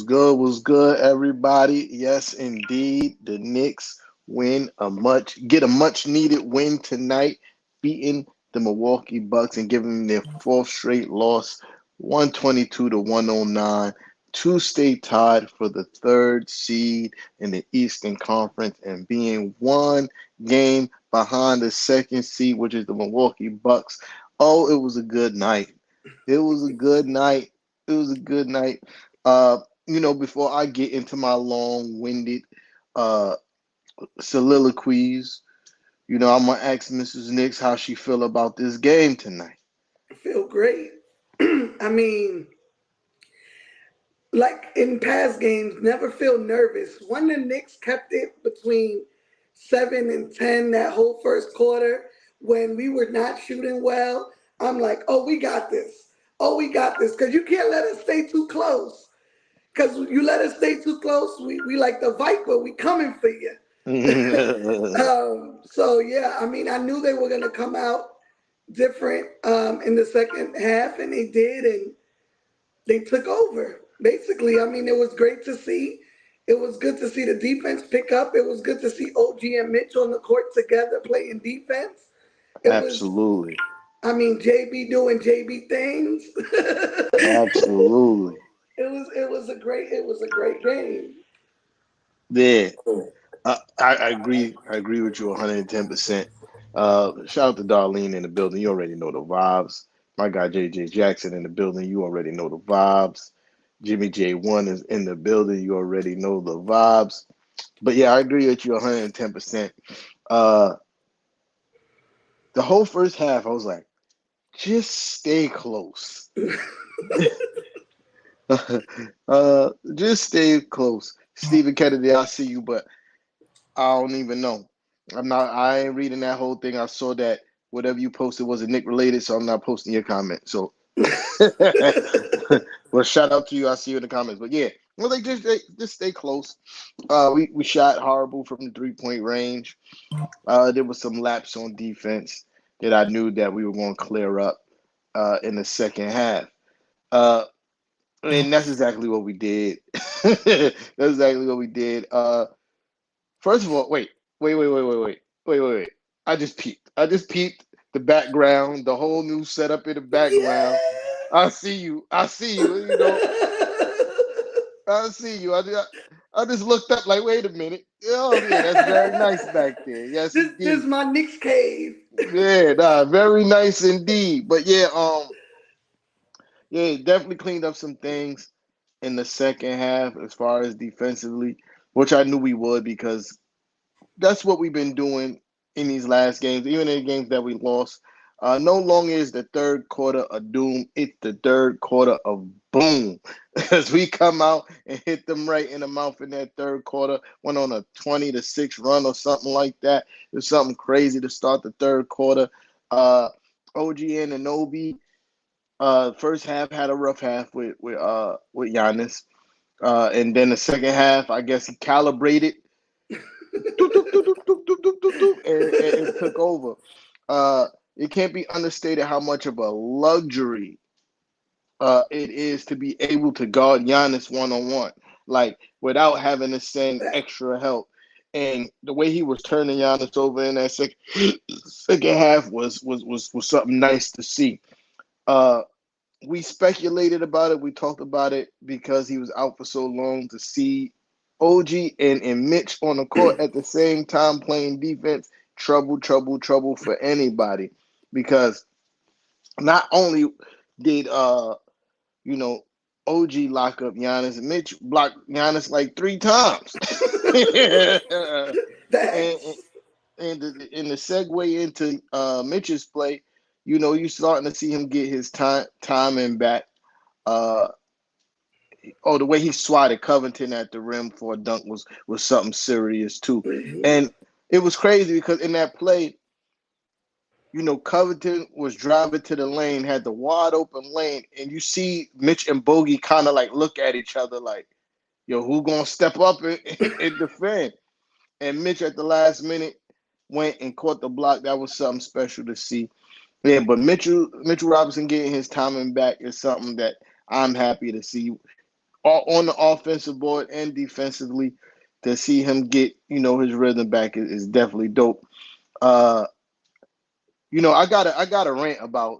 good? Was good, everybody? Yes, indeed. The Knicks get a much needed win tonight, beating the Milwaukee Bucks and giving them their fourth straight loss, 122 to 109, to stay tied for the third seed in the Eastern Conference and being one game behind the second seed, which is the Milwaukee Bucks. Oh, it was a good night. It was a good night. It was a good night. Uh, before I get into my long-winded uh soliloquies, I'm gonna ask Mrs. Nix how she feel about this game tonight. I feel great. I mean, like in past games, never feel nervous. When the Knicks kept it between 7 and 10 that whole first quarter, when we were not shooting well, I'm like, oh, we got this. Oh, we got this. Because you can't let us stay too close. Because you let us stay too close, we like the Viper, we coming for you. So, yeah, I mean, I knew they were going to come out different in the second half, and they did, and they took over. Basically, I mean, it was great to see. It was good to see the defense pick up. It was good to see OG and Mitch on the court together playing defense. It was, Absolutely. I mean, JB doing JB things. Absolutely. It was a great game. Yeah. I agree. I agree with you 110%. Shout out to Darlene in the building. You already know the vibes. My guy JJ Jackson in the building. You already know the vibes. Jimmy J1 is in the building. You already know the vibes. But yeah, I agree with you 110%. The whole first half, I was like, just stay close. Just stay close. Stephen Kennedy, I see you, but I don't even know. I ain't reading that whole thing. I saw that whatever you posted wasn't Nick related, so I'm not posting your comment. So well, shout out to you. I see you in the comments. But yeah, well, just stay close. We shot horrible from the 3-point range. There was some laps on defense that I knew that we were going to clear up in the second half. And that's exactly what we did. That's exactly what we did. First of all, wait. I just peeped the background, the whole new setup in the Yeah. background. I see you. I see you. I see you. I just looked up like, wait a minute. Oh yeah, that's very nice back there. Yes, This indeed. is my Knicks cave. Yeah, nah, very nice indeed. But yeah, definitely cleaned up some things in the second half as far as defensively, which I knew we would because that's what we've been doing in these last games, even in the games that we lost. No longer is the third quarter of doom. It's the third quarter of boom. As we come out and hit them right in the mouth in that third quarter, went on a 20-6 run or something like that. It was something crazy to start the third quarter. OG and Obi, first half had a rough half with Giannis. And then the second half, I guess he calibrated and took over. It can't be understated how much of a luxury it is to be able to guard Giannis one-on-one, like without having to send extra help. And the way he was turning Giannis over in that second half was something nice to see. We speculated about it. We talked about it because he was out for so long. To see OG and Mitch on the court at the same time playing defense, trouble for anybody. Because not only did OG lock up Giannis, and Mitch blocked Giannis like 3 times. and, and the segue into Mitch's play, you're starting to see him get his timing back. The way he swatted Covington at the rim for a dunk was something serious too. Mm-hmm. And it was crazy because in that play, Covington was driving to the lane, had the wide open lane, and you see Mitch and Bogey kind of like look at each other like, yo, who gonna step up and defend? And Mitch at the last minute went and caught the block. That was something special to see. Yeah, but Mitchell Robinson getting his timing back is something that I'm happy to see. on the offensive board and defensively. To see him get, his rhythm back is definitely dope. Uh, I got a rant about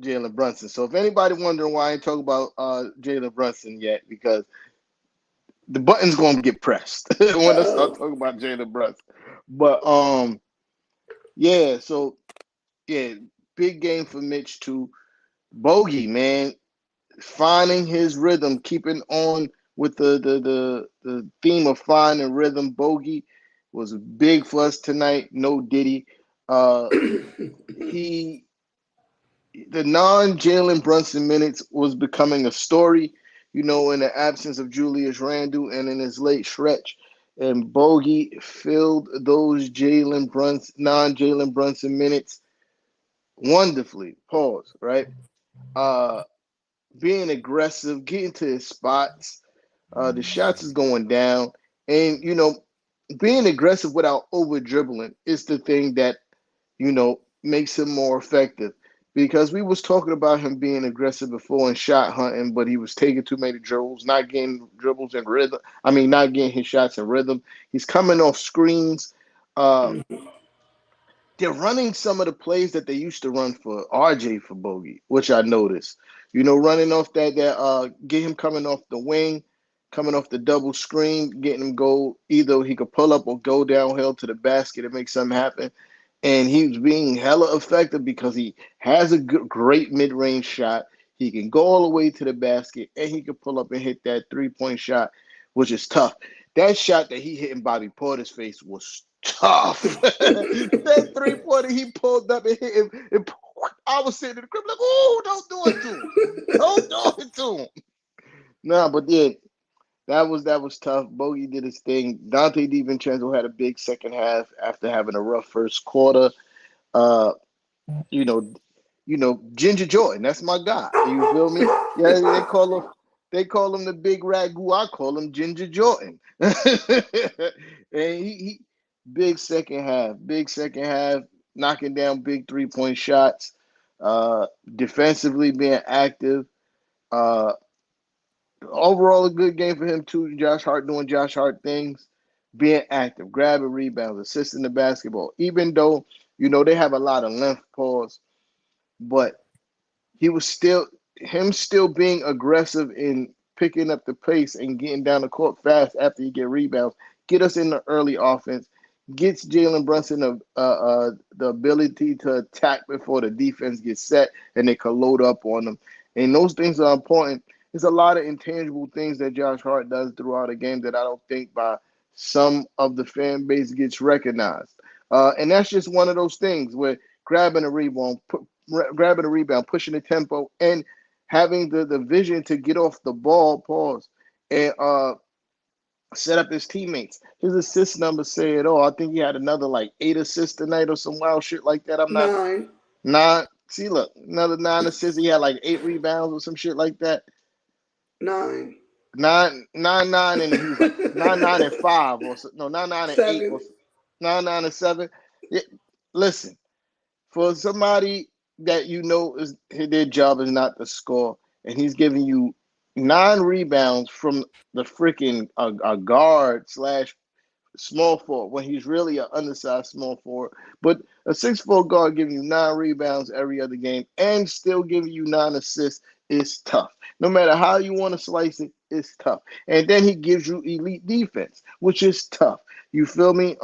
Jalen Brunson. So if anybody wondering why I ain't talking about Jalen Brunson yet, because the button's gonna get pressed when I start Uh-oh. talking about Jalen Brunson. But yeah, so yeah, big game for Mitch too. Bogey, man, finding his rhythm, keeping on with the theme of finding rhythm. Bogey was big for us tonight. No Diddy. Uh, he the non Jalen Brunson minutes was becoming a story, in the absence of Julius Randle and in his late stretch. And Bogey filled those Jalen Brunson non Jalen Brunson minutes wonderfully. Pause. Right. Uh, Being aggressive, getting to his spots. The shots is going down, and being aggressive without over dribbling is the thing that makes him more effective. Because we was talking about him being aggressive before and shot hunting, but he was taking too many dribbles, not getting dribbles in rhythm. I mean, not getting his shots in rhythm. He's coming off screens. Uh, they're running some of the plays that they used to run for RJ for Bogey, which I noticed. Running off that get him coming off the wing, coming off the double screen, getting him go either he could pull up or go downhill to the basket and make something happen. And he was being hella effective because he has a great mid-range shot. He can go all the way to the basket and he can pull up and hit that three-point shot, which is tough. That shot that he hit in Bobby Porter's face was tough. That three-pointer he pulled up and hit him. And I was sitting in the crib like, oh, don't do it to him. Don't do it to him. Nah, but yeah, that was tough. Bogey did his thing. Dante DiVincenzo had a big second half after having a rough first quarter. Uh, you know, Ginger Jordan. That's my guy. You feel me? Yeah, they call him the big ragu. I call him Ginger Jordan. And he big second half, knocking down big 3-point shots. Defensively being active. Uh, Overall a good game for him too. Josh Hart doing Josh Hart things, being active, grabbing rebounds, assisting the basketball. Even though they have a lot of length pause, but he was still being aggressive in picking up the pace and getting down the court fast after you get rebounds, get us in the early offense, gets Jalen Brunson the ability to attack before the defense gets set and they can load up on them. And those things are important. There's a lot of intangible things that Josh Hart does throughout a game that I don't think by some of the fan base gets recognized. And that's just one of those things where grabbing a rebound, pushing the tempo, and having the vision to get off the ball, pause, and set up his teammates. His assist numbers say it all. I think he had another like 8 assists tonight or some wild shit like that. I'm not Nine. nine. See, look, another 9 assists. He had like 8 rebounds or some shit like that. Nine. Nine, and he was like 9, 9, and 5 or so, no 9, 9, and 8 or Seven. 9, 9, and 7. Yeah, listen, for somebody that is their job is not to score, and he's giving you 9 rebounds from the freaking a guard slash small forward when he's really an undersized small forward. But a 6'4" guard giving you 9 rebounds every other game and still giving you 9 assists is tough. No matter how you want to slice it, it's tough. And then he gives you elite defense, which is tough. You feel me?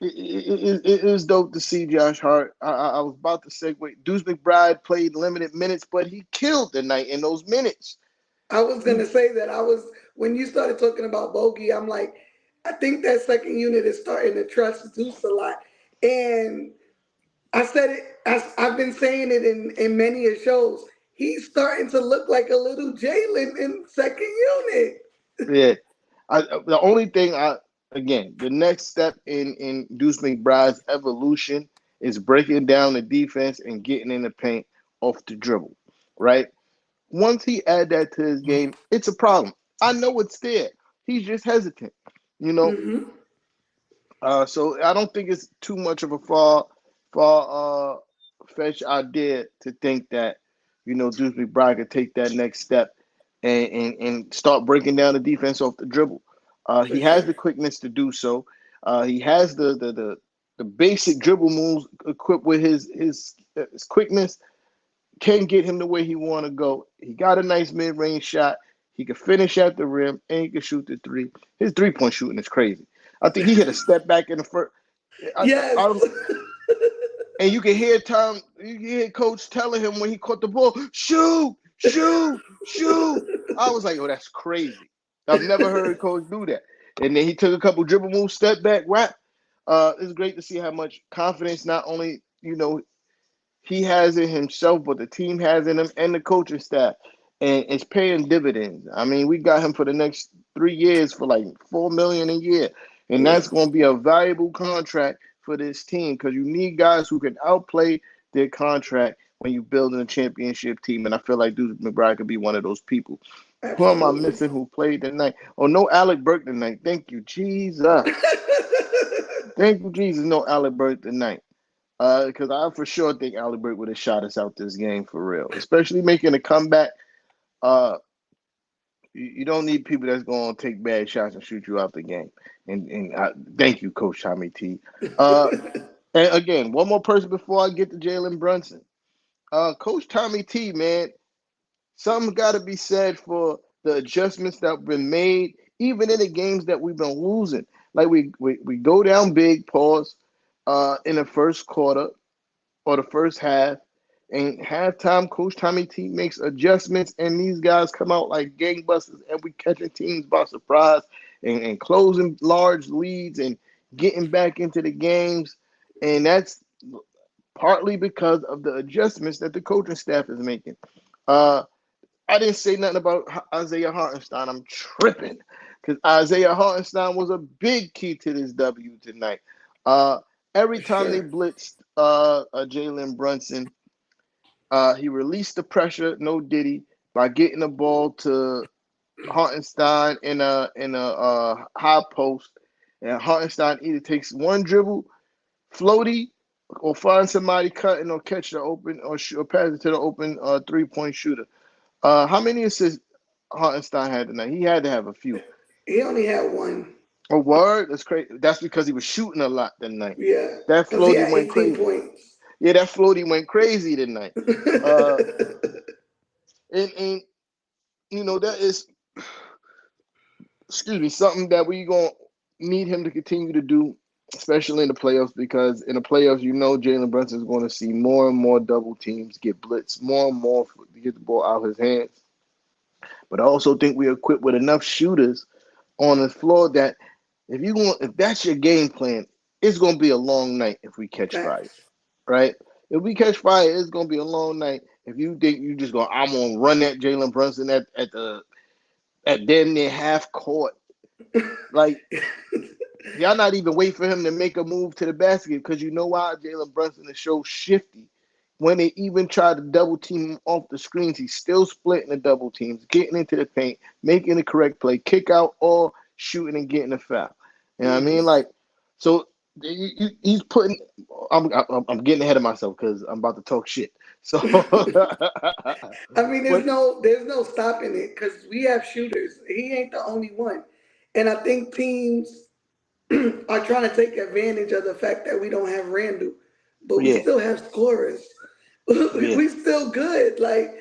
It is dope to see Josh Hart. I was about to segue. Deuce McBride played limited minutes, but he killed the night in those minutes. I was He, gonna say that when you started talking about Bogey, I'm like, I think that second unit is starting to trust Deuce a lot. And I said it as I've been saying it in many of shows. He's starting to look like a little Jalen in second unit. yeah, the only thing again, the next step in Deuce McBride's evolution is breaking down the defense and getting in the paint off the dribble, right? Once he add that to his game, it's a problem. I know it's there. He's just hesitant, you know. Mm-hmm. So I don't think it's too much of a far fetch idea to think that Deuce McBride could take that next step. and start breaking down the defense off the dribble. For He has sure. the quickness to do so. He has the basic dribble moves equipped with his quickness, can get him the way he want to go. He got a nice mid range shot. He can finish at the rim and he can shoot the three. His 3 point shooting is crazy. I think he hit a step back in the first. Yes. I and you can hear you can hear Coach telling him when he caught the ball, shoot, shoot, shoot. I was like, oh, that's crazy. I've never heard Coach do that. And then he took a couple dribble moves, step back, rap. It's great to see how much confidence not only he has in himself, but the team has in him and the coaching staff. And it's paying dividends. I mean, we got him for the next 3 years for like $4 million a year. And Yeah, that's going to be a valuable contract for this team because you need guys who can outplay their contract when you're building a championship team. And I feel like Deuce McBride could be one of those people. Who am I absolutely. missing who played tonight? Oh, no Alec Burke tonight. Thank you, Jesus. Thank you, Jesus. No Alec Burke tonight. Because I for sure think Alibert would have shot us out this game for real, especially making a comeback. Uh, you don't need people that's going to take bad shots and shoot you out the game. And thank you, Coach Tommy T. Uh, and again, one more person before I get to Jalen Brunson. Coach Tommy T, man, something's got to be said for the adjustments that have been made, even in the games that we've been losing. Like we go down big, pause, in the first quarter or the first half. And halftime, Coach Tommy T makes adjustments, and these guys come out like gangbusters, and we catching teams by surprise and closing large leads and getting back into the games. And that's partly because of the adjustments that the coaching staff is making. Uh, I didn't say nothing about Isaiah Hartenstein. I'm tripping because Isaiah Hartenstein was a big key to this W tonight. Uh, every For time they sure. blitzed Jalen Brunson, he released the pressure, no Diddy, by getting the ball to Hartenstein in a high post, and Hartenstein either takes one dribble, floaty, or find somebody cutting or catch the open or pass it to the open 3 point shooter. How many assists Hartenstein had tonight? He had to have a few. He only had one. A word? That's crazy. That's because he was shooting a lot tonight. Yeah, That because he floaty had went 18 crazy. points. Yeah, that floaty went crazy tonight. Uh, and that is, excuse me, something that we gonna need him to continue to do, especially in the playoffs, because in the playoffs, Jalen Brunson is going to see more and more double teams, get blitzed more and more to get the ball out of his hands. But I also think we're equipped with enough shooters on the floor that if that's your game plan, it's gonna be a long night if we catch fire, Facts. right? If we catch fire, it's gonna be a long night. If you think I'm gonna run at Jalen Brunson at damn near half court, like y'all not even wait for him to make a move to the basket because you know why Jalen Brunson is so shifty. When they even try to double team him off the screens, he's still splitting the double teams, getting into the paint, making the correct play, kick out or shooting and getting a foul. You know what I Mhm. mean? Like, so he's putting. I'm getting ahead of myself because I'm about to talk shit. So, I mean, but there's no stopping it because we have shooters. He ain't the only one, and I think teams are trying to take advantage of the fact that we don't have Randall, but we yeah, still have scorers. yeah. We still good. Like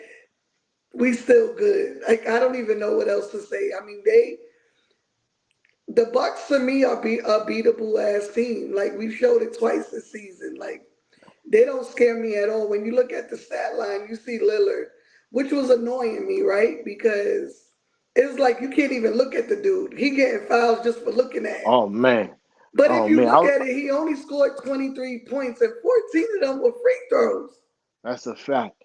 we still good. Like I don't even know what else to say. I mean, the Bucks to me are a beatable ass team. Like we showed it twice this season. Like they don't scare me at all. When you look at the stat line, you see Lillard, which was annoying me, right? Because it's like you can't even look at the dude. He getting fouls just for looking at him. Oh man, But if oh you man. look at it, he only scored 23 points and 14 of them were free throws. That's a fact.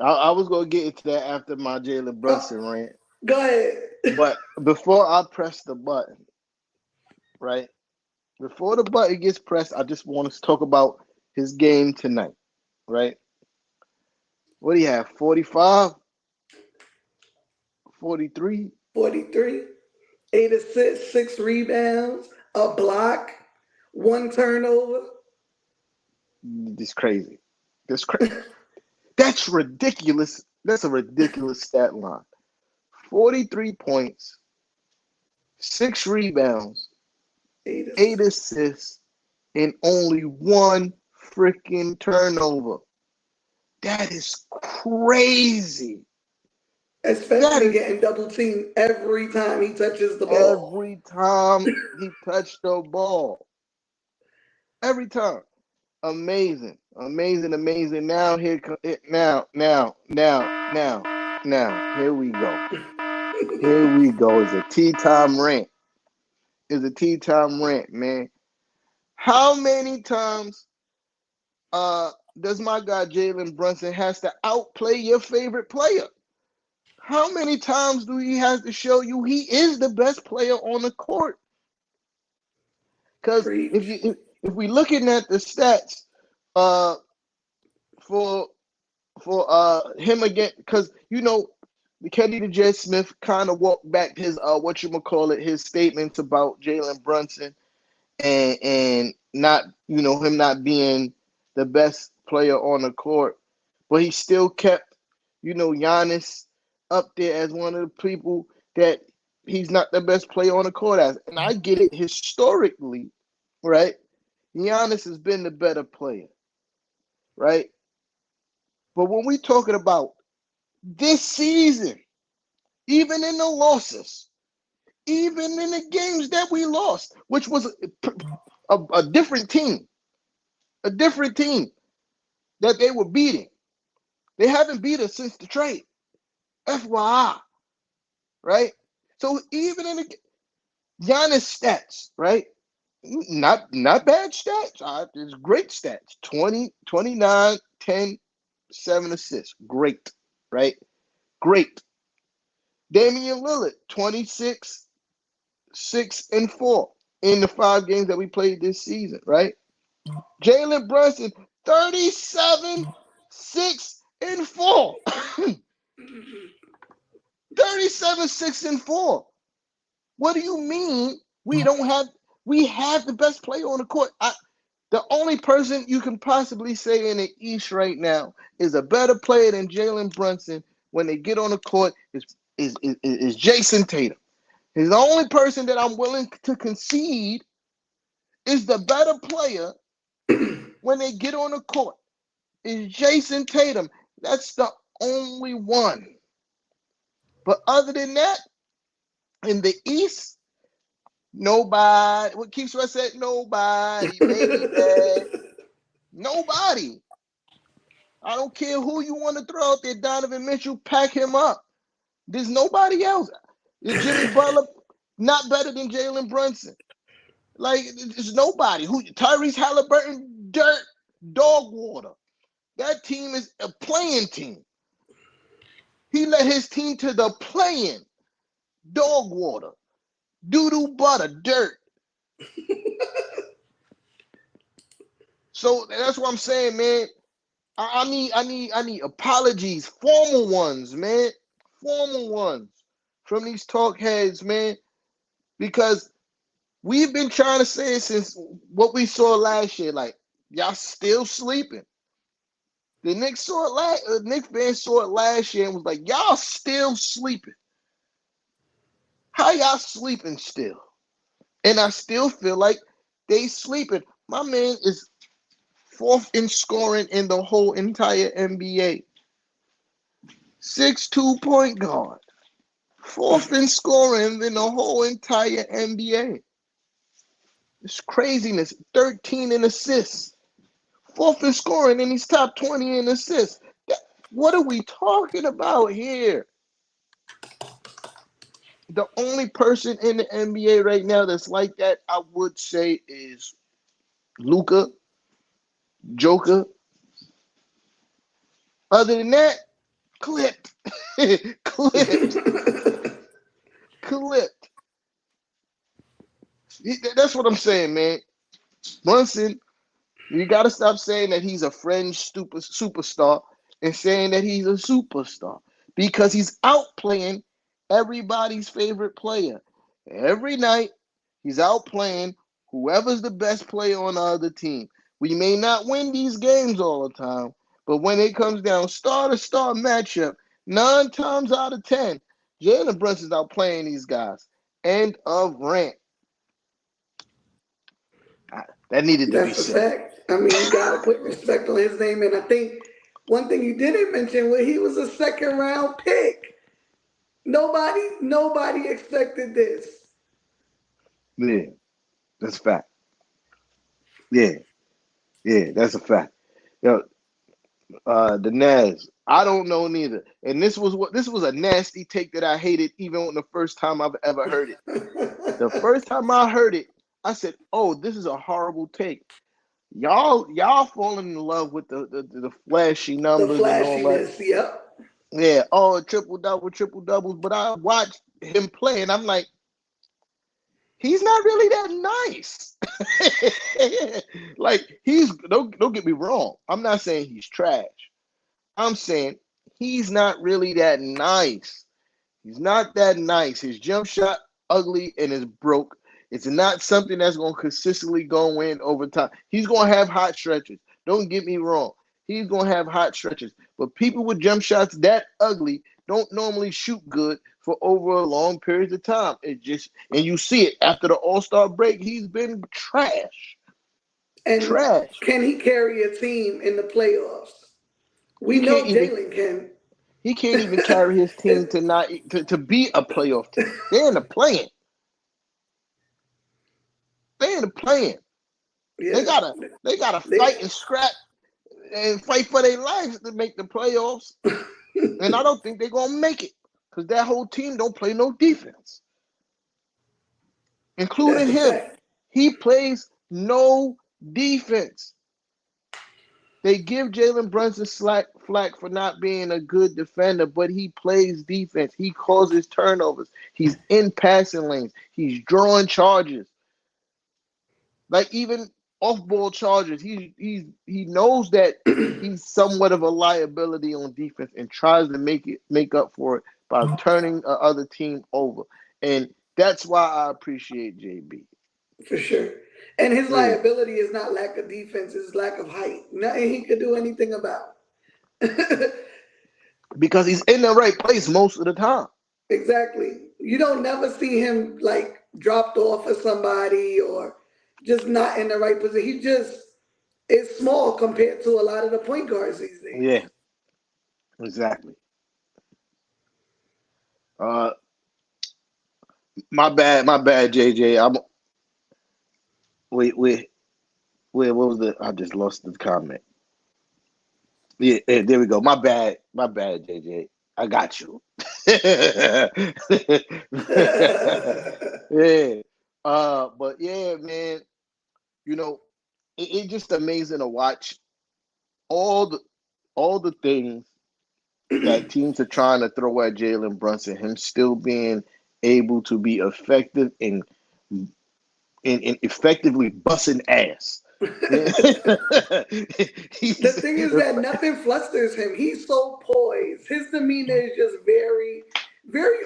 I was gonna get into that after my Jalen Oh, Brunson rant, go ahead. but before I press the button, right? Before the button gets pressed, I just want to talk about his game tonight, right? What do you have? 45, 43? 43, 8 assists, 6 rebounds, a block, one turnover. This crazy. This crazy. That's ridiculous. That's a ridiculous stat line. 43 points, 6 rebounds, Eight 8 assists, and only one freaking turnover. That is crazy. That especially is getting double teamed every time he touches the ball. every time he touched the ball. Every time. Amazing. Amazing, amazing. Now here now. Here we go. Here we go. It's a tea time rant. It's a tea time rant, man. How many times does my guy Jalen Brunson has to outplay your favorite player? How many times do he has to show you he is the best player on the court? Because Preach. if we looking at the stats uh for him again, because Kenny the Jet Smith kind of walked back his what you call it, his statements about Jalen Brunson and not him not being the best player on the court, but he still kept Giannis up there as one of the people that he's not the best player on the court as, and I get it historically, right? Giannis has been the better player, right? But when we talking about this season, even in the losses, even in the games that we lost, which was a different team that they were beating. They haven't beat us since the trade. FYI, right? So even in the Giannis stats, right? Not bad stats. It's great stats. 20, 29, 10, 7 assists. Great, right? Great. Damian Lillard, 26, 6, and 4 in the 5 games that we played this season, right? Jalen Brunson, 37, 6, and 4. 37, 6, and 4. What do you mean we have the best player on the court? The only person you can possibly say in the East right now is a better player than Jalen Brunson when they get on the court is Jason Tatum. He's the only person that I'm willing to concede is the better player when they get on the court is Jason Tatum. That's the only one. But other than that, in the East, nobody. What keeps us said nobody, baby. Nobody. I don't care who you want to throw out there. Donovan Mitchell, pack him up. There's nobody else. Is Jimmy Butler not better than Jalen Brunson? Like, there's nobody. Tyrese Halliburton, dirt, dog water. That team is a playing team. He led his team to the playing dog water, doo-doo butter, dirt. So that's what I'm saying, man. I need apologies, formal ones, man, formal ones from these talk heads, man, because we've been trying to say it since what we saw last year. Like, y'all still sleeping. The Knicks saw it Knicks fans saw it last year and was like, y'all still sleeping. How y'all sleeping still? And I still feel like they sleeping. My man is fourth in scoring in the whole entire NBA. 6'2" point guard. Fourth in scoring in the whole entire NBA. It's craziness. 13 in assists. Fourth in scoring, and he's top 20 in assists. What are we talking about here? The only person in the NBA right now that's like that, I would say, is Luka, Joker. Other than that, clipped. clipped. Clipped. That's what I'm saying, man. Brunson, you got to stop saying that he's a fringe superstar and saying that he's a superstar because he's outplaying everybody's favorite player. Every night, he's outplaying whoever's the best player on the other team. We may not win these games all the time, but when it comes down star to star matchup, 9 times out of 10, Jalen Brunson's out playing these guys. End of rant. That needed to be That's a said. fact. I mean, you got to put respect on his name. And I think one thing you didn't mention was he was a second round pick. Nobody expected this. Yeah, that's a fact. Yeah, yeah, that's a fact. Yo, the Naz. I don't know neither. And this was a nasty take that I hated even on the first time I've ever heard it. The first time I heard it, I said, "Oh, this is a horrible take." Y'all falling in love with the flashy The numbers and all that. flashiness, yep. Yeah, oh, triple doubles. But I watched him play, and I'm like, he's not really that nice. Like don't get me wrong. I'm not saying he's trash. I'm saying he's not really that nice. He's not that nice. His jump shot ugly and is broke. It's not something that's going to consistently go in over time. He's going to have hot stretches. Don't get me wrong. He's going to have hot stretches. But people with jump shots that ugly don't normally shoot good for over a long periods of time. It just and you see it after the All-Star break. He's been trash, And trash. can he carry a team in the playoffs? We He can't know even Jalen can. he can't even carry his team to not to be a playoff team. They're in the playing. They're in the playing. They Yeah. gotta they gotta They, fight and scrap and fight for their lives to make the playoffs. And I don't think they're gonna make it because that whole team don't play no defense, including that's a him. fact. He plays no defense. They give Jalen Brunson flack for not being a good defender, but he plays defense. He causes turnovers. He's in passing lanes. He's drawing charges. Like even off-ball charges, he knows that he's somewhat of a liability on defense and tries to make up for it by turning the other team over. And that's why I appreciate JB. For sure. And his Yeah, liability is not lack of defense, it's lack of height. Nothing he could do anything about. because he's in the right place most of the time. Exactly. You don't never see him like dropped off of somebody or just not in the right position. He just is small compared to a lot of the point guards these days. Yeah, exactly. Uh, my bad, JJ. I'm wait, wait, wait. What was the? I just lost the comment. Yeah, yeah, there we go. My bad, JJ. I got you. Yeah. But yeah, man, you know, it's just amazing to watch all the all the things that teams are trying to throw at Jalen Brunson, him still being able to be effective in effectively busting ass. Yeah. The He's thing is that nothing flusters him. He's so poised. His demeanor is just very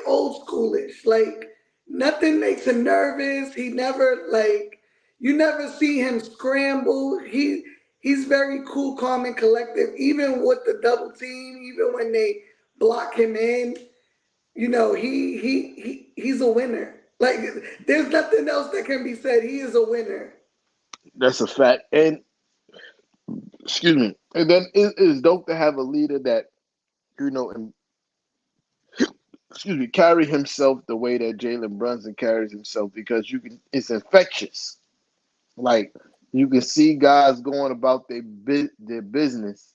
old schoolish. Like nothing makes him nervous. He never like you never see him scramble. He's very cool, calm, and collective. Even with the double team, even when they block him in, he's a winner. Like there's nothing else that can be said. He is a winner. that's a fact. And excuse me. And then it's dope to have a leader that and excuse me, carry himself the way that Jalen Brunson carries himself because it's infectious. Like you can see guys going about their business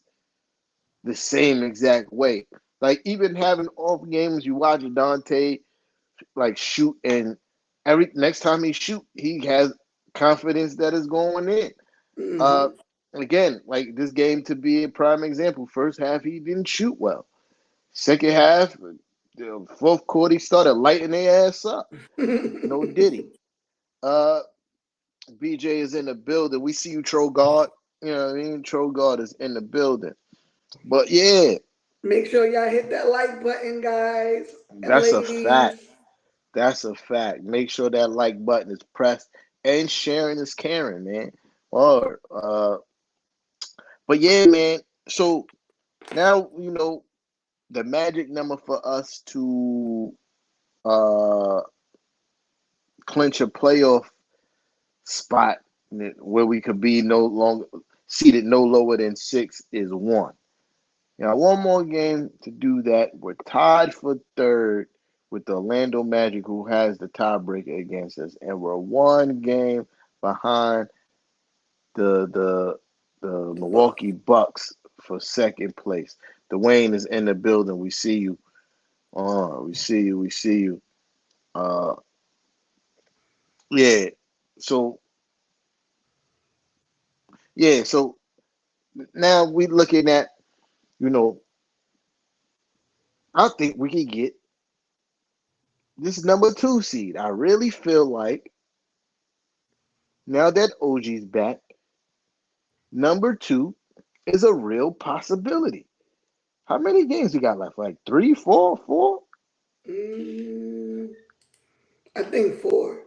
the same exact way. Like even having off games, you watch Dante like shoot, and every next time he shoot, he has confidence that is going in. Uh, Hmm. again, like this game to be a prime example. First half, he didn't shoot well. Second half, the fourth quarter, he started lighting their ass up. No diddy. Uh, BJ is in the building. We see you, Tro God. You know what I mean? Tro God is in the building. But yeah, Make sure y'all hit that like button, guys and that's a fact. ladies. That's a fact. Make sure that like button is pressed and sharing is caring, man. Or but yeah, man. So now the magic number for us to uh, clinch a playoff spot where we could be no longer seated no lower than six is one. Now, one more game to do that. We're tied for third with the Orlando Magic, who has the tiebreaker against us, and we're one game behind the Milwaukee Bucks for second place. Dwayne is in the building. We see you. We see you. We see you. Uh, yeah. So yeah. So now we looking at, you know, I think we could get this number two seed. I really feel like now that OG's back, number two is a real possibility. How many games we got left? Like three, four, four? Mm, I think four.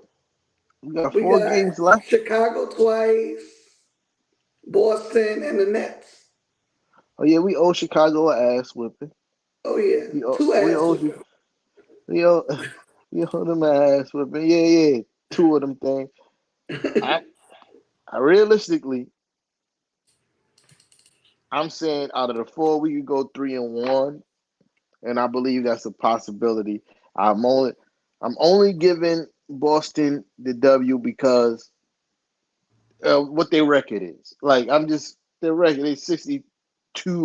We got We four got games left. Chicago twice, Boston, and the Nets. Oh yeah, we owe Chicago a ass whipping. Oh yeah, We owe two we ass owe whooping we owe we owe them a ass whipping. Yeah, yeah. Two of them things. I I realistically I'm saying out of the four we could go 3-1, and I believe that's a possibility. I'm only I'm only giving Boston the W because what their record is. Like I'm just their record is 62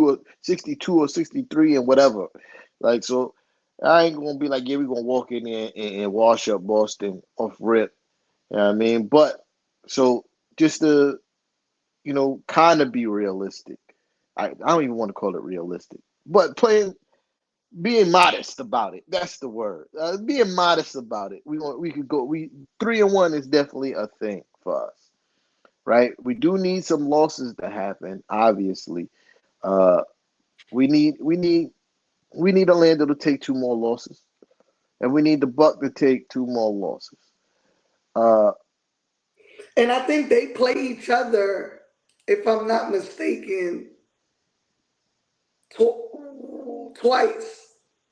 or 63 and whatever. Like so I ain't gonna be like, yeah, we're gonna walk in there and wash up Boston off rip. You know what I mean? But so just to, kind of be realistic. I don't even want to call it realistic. But being modest about it. That's the word. Being modest about it. We could go. We 3-1 is definitely a thing for us, right? We do need some losses to happen. Obviously, uh, we need we need we need Orlando to take two more losses, and we need the Buck to take two more losses. Uh, and I think they play each other, if I'm not mistaken, twice.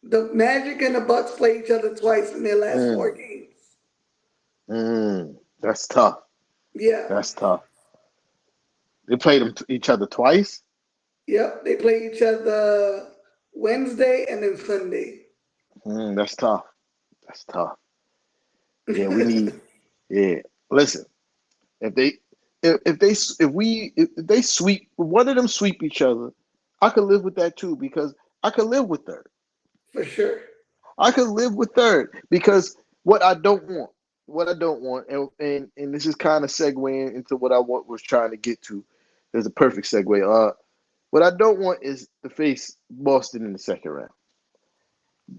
The Magic and the Bucks play each other twice in their last four mm, games. that's tough. Yeah. That's tough. They played each other twice. Yep. They play each other Wednesday and then Sunday. That's tough. That's tough. Yeah, we need. Yeah, listen. If they if they sweep one of them sweep each other, I could live with that too because I could live with third. For sure. I could live with third because what I don't want, and this is kind of segueing into what was trying to get to. There's a perfect segue. What I don't want is to face Boston in the second round.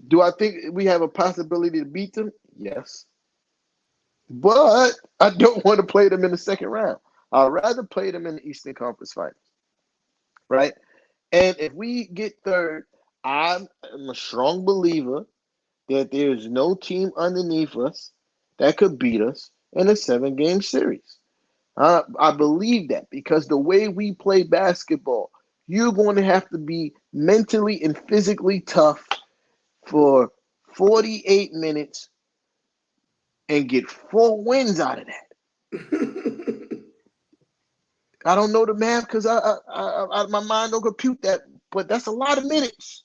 Do I think we have a possibility to beat them? Yes. But I don't want to play them in the second round. I'd rather play them in the Eastern Conference Finals, right? And if we get third, I'm a strong believer that there's no team underneath us that could beat us in a 7-game series. I believe that because the way we play basketball, you're going to have to be mentally and physically tough for 48 minutes and get 4 wins out of that. I don't know the math because my mind don't compute that, but that's a lot of minutes.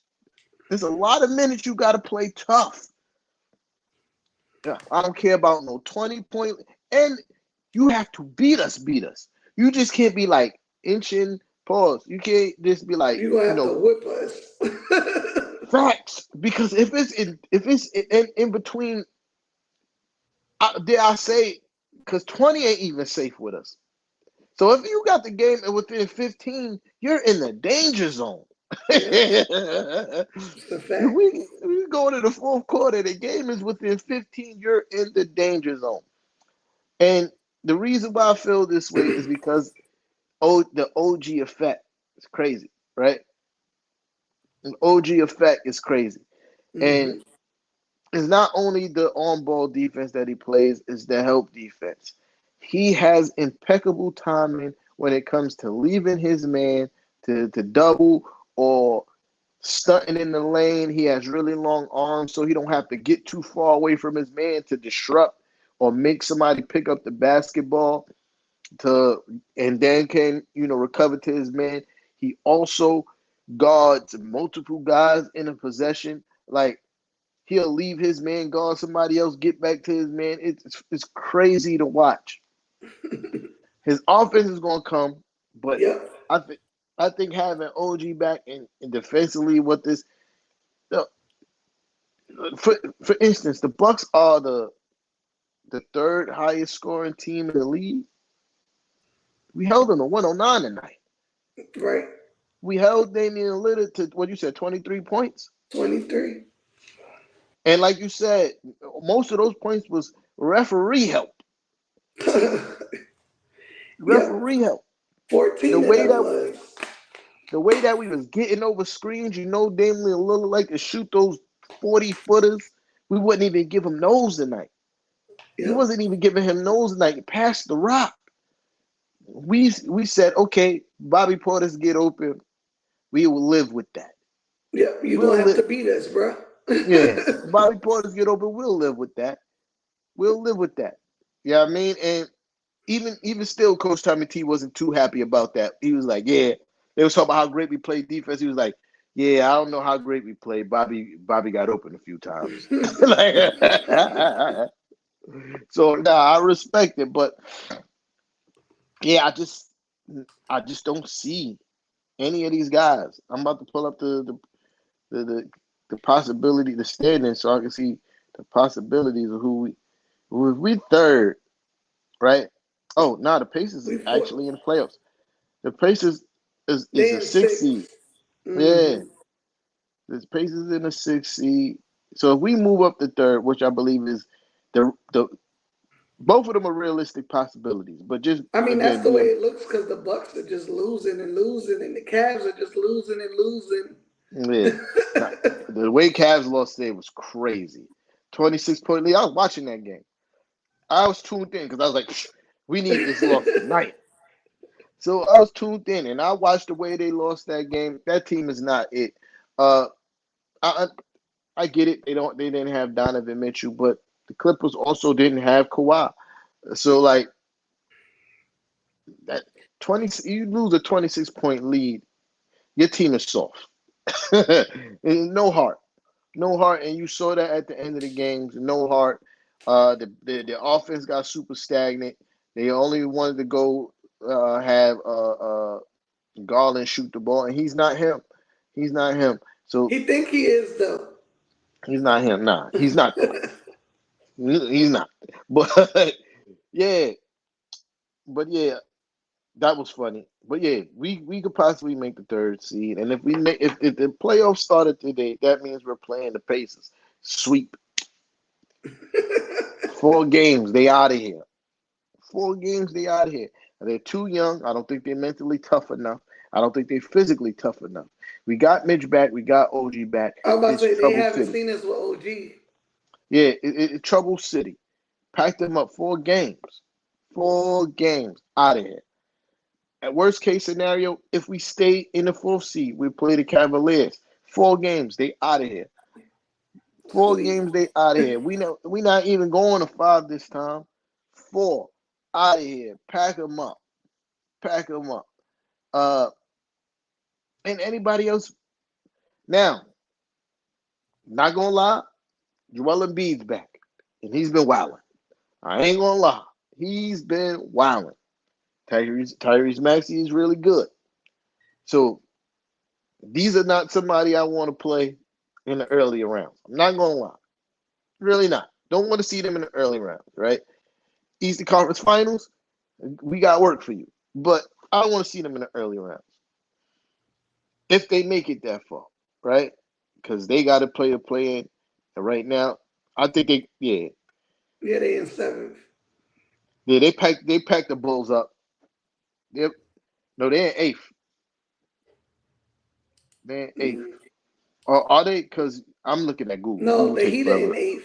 There's a lot of minutes you got to play tough. Yeah, I don't care about no 20-point, and you have to beat us. Beat us. You just can't be like inching. Pause. You can't just be like, You're gonna have to whip us. facts. Because if it's in between, dare I say, because 20 ain't even safe with us. So if you got the game within 15, you're in the danger zone. Yeah, it's a If fact. we go into the fourth quarter, the game is within 15, you're in the danger zone. And the reason why I feel this way is because the OG effect is crazy, right? The OG effect is crazy. And Hmm. it's not only the on-ball defense that he plays, it's the help defense. He has impeccable timing when it comes to leaving his man to double or stunting in the lane. He has really long arms, so he don't have to get too far away from his man to disrupt or make somebody pick up the basketball to and then can recover to his man. He also guards multiple guys in a possession. Like he'll leave his man guard somebody else, get back to his man. It's crazy to watch. His offense is gonna come, but Yep. I think I think having OG back and defensively with this, uh, for instance, the Bucks are the third highest scoring team in the league. We held them to 109 tonight. Right. We held Damian Lillard to what you said, 23 points. 23. And like you said, most of those points was referee help. Yep. Referee help. The 14 of way them that was. the way that we was getting over screens, Damian Lillard like to shoot those 40-footers. We wouldn't even give him those tonight. We Yep. wasn't even giving him those tonight. Pass the rock. We said, okay, Bobby Portis get open. We will live with that. Yep. You're going We'll to have live. to beat us, bro. Yeah, Bobby Portis get open. We'll live with that. We'll live with that. You know what I mean? And even still, Coach Tommy T wasn't too happy about that. He was like, yeah. They was talking about how great we played defense. He was like, yeah, I don't know how great we played. Bobby got open a few times. Like, so I respect it, but yeah, I just don't see any of these guys. I'm about to pull up the possibility, the standing, so I can see the possibilities of who if we third, right? Oh, no, the Pacers is we fought. actually in the playoffs. The Pacers is They a in six six. seed. Yeah, Mm-hmm. the Pacers in a six seed. So if we move up to third, which I believe is the both of them are realistic possibilities, but just I mean, that's again the way being it looks because the Bucks are just losing and losing, and the Cavs are just losing and losing. yeah. Now, the way Cavs lost today was crazy. 26-point lead. I was watching that game. I was tuned in because I was like, we need this loss tonight. So I was tuned in and I watched the way they lost that game. That team is not it. Uh, I I get it. They didn't have Donovan Mitchell, but the Clippers also didn't have Kawhi. So like that 20, you lose a 26-point lead. Your team is soft. No heart, no heart, and you saw that at the end of the games. No heart. The offense got super stagnant. They only wanted to go have Garland shoot the ball, and he's not him. He's not him. So He think he is though. he's not him. Nah, he's not though. He's not. But yeah, but yeah, that was funny. But yeah, we could possibly make the third seed, and if we make if the playoffs started today, that means we're playing the Pacers. Sweep 4 games, they out of here. 4 games, they out of here. They're too young. I don't think they're mentally tough enough. I don't think they're physically tough enough. We got Mitch back. We got OG back. I was about to It's say they trouble haven't city. seen us with OG. Yeah, trouble city. Packed them up 4 games. 4 games out of here. At worst case scenario, if we stay in the fourth seed, we play the Cavaliers. 4 games, they out of here. Four Sweet. games, they out of here. We not even going to 5 this time. 4 out of here. Pack them up. Pack them up. Uh, and anybody else now? Not gonna lie, Joel Embiid's back, and he's been wilding. I ain't gonna lie, he's been wilding. Tyrese Maxey is really good. So these are not somebody I want to play in the earlier rounds. I'm not gonna lie, really not. Don't want to see them in the early rounds, right? Eastern Conference Finals, we got work for you, but I don't want to see them in the early rounds if they make it that far, right? Because they got to play a play in. And right now, I think Yeah, they in seventh. they packed the Bulls up. Yep. No, they're in eighth. They're in eighth. Mm. Or are they? Because I'm looking at Google. No, Google the takes Heat are in forever. eighth.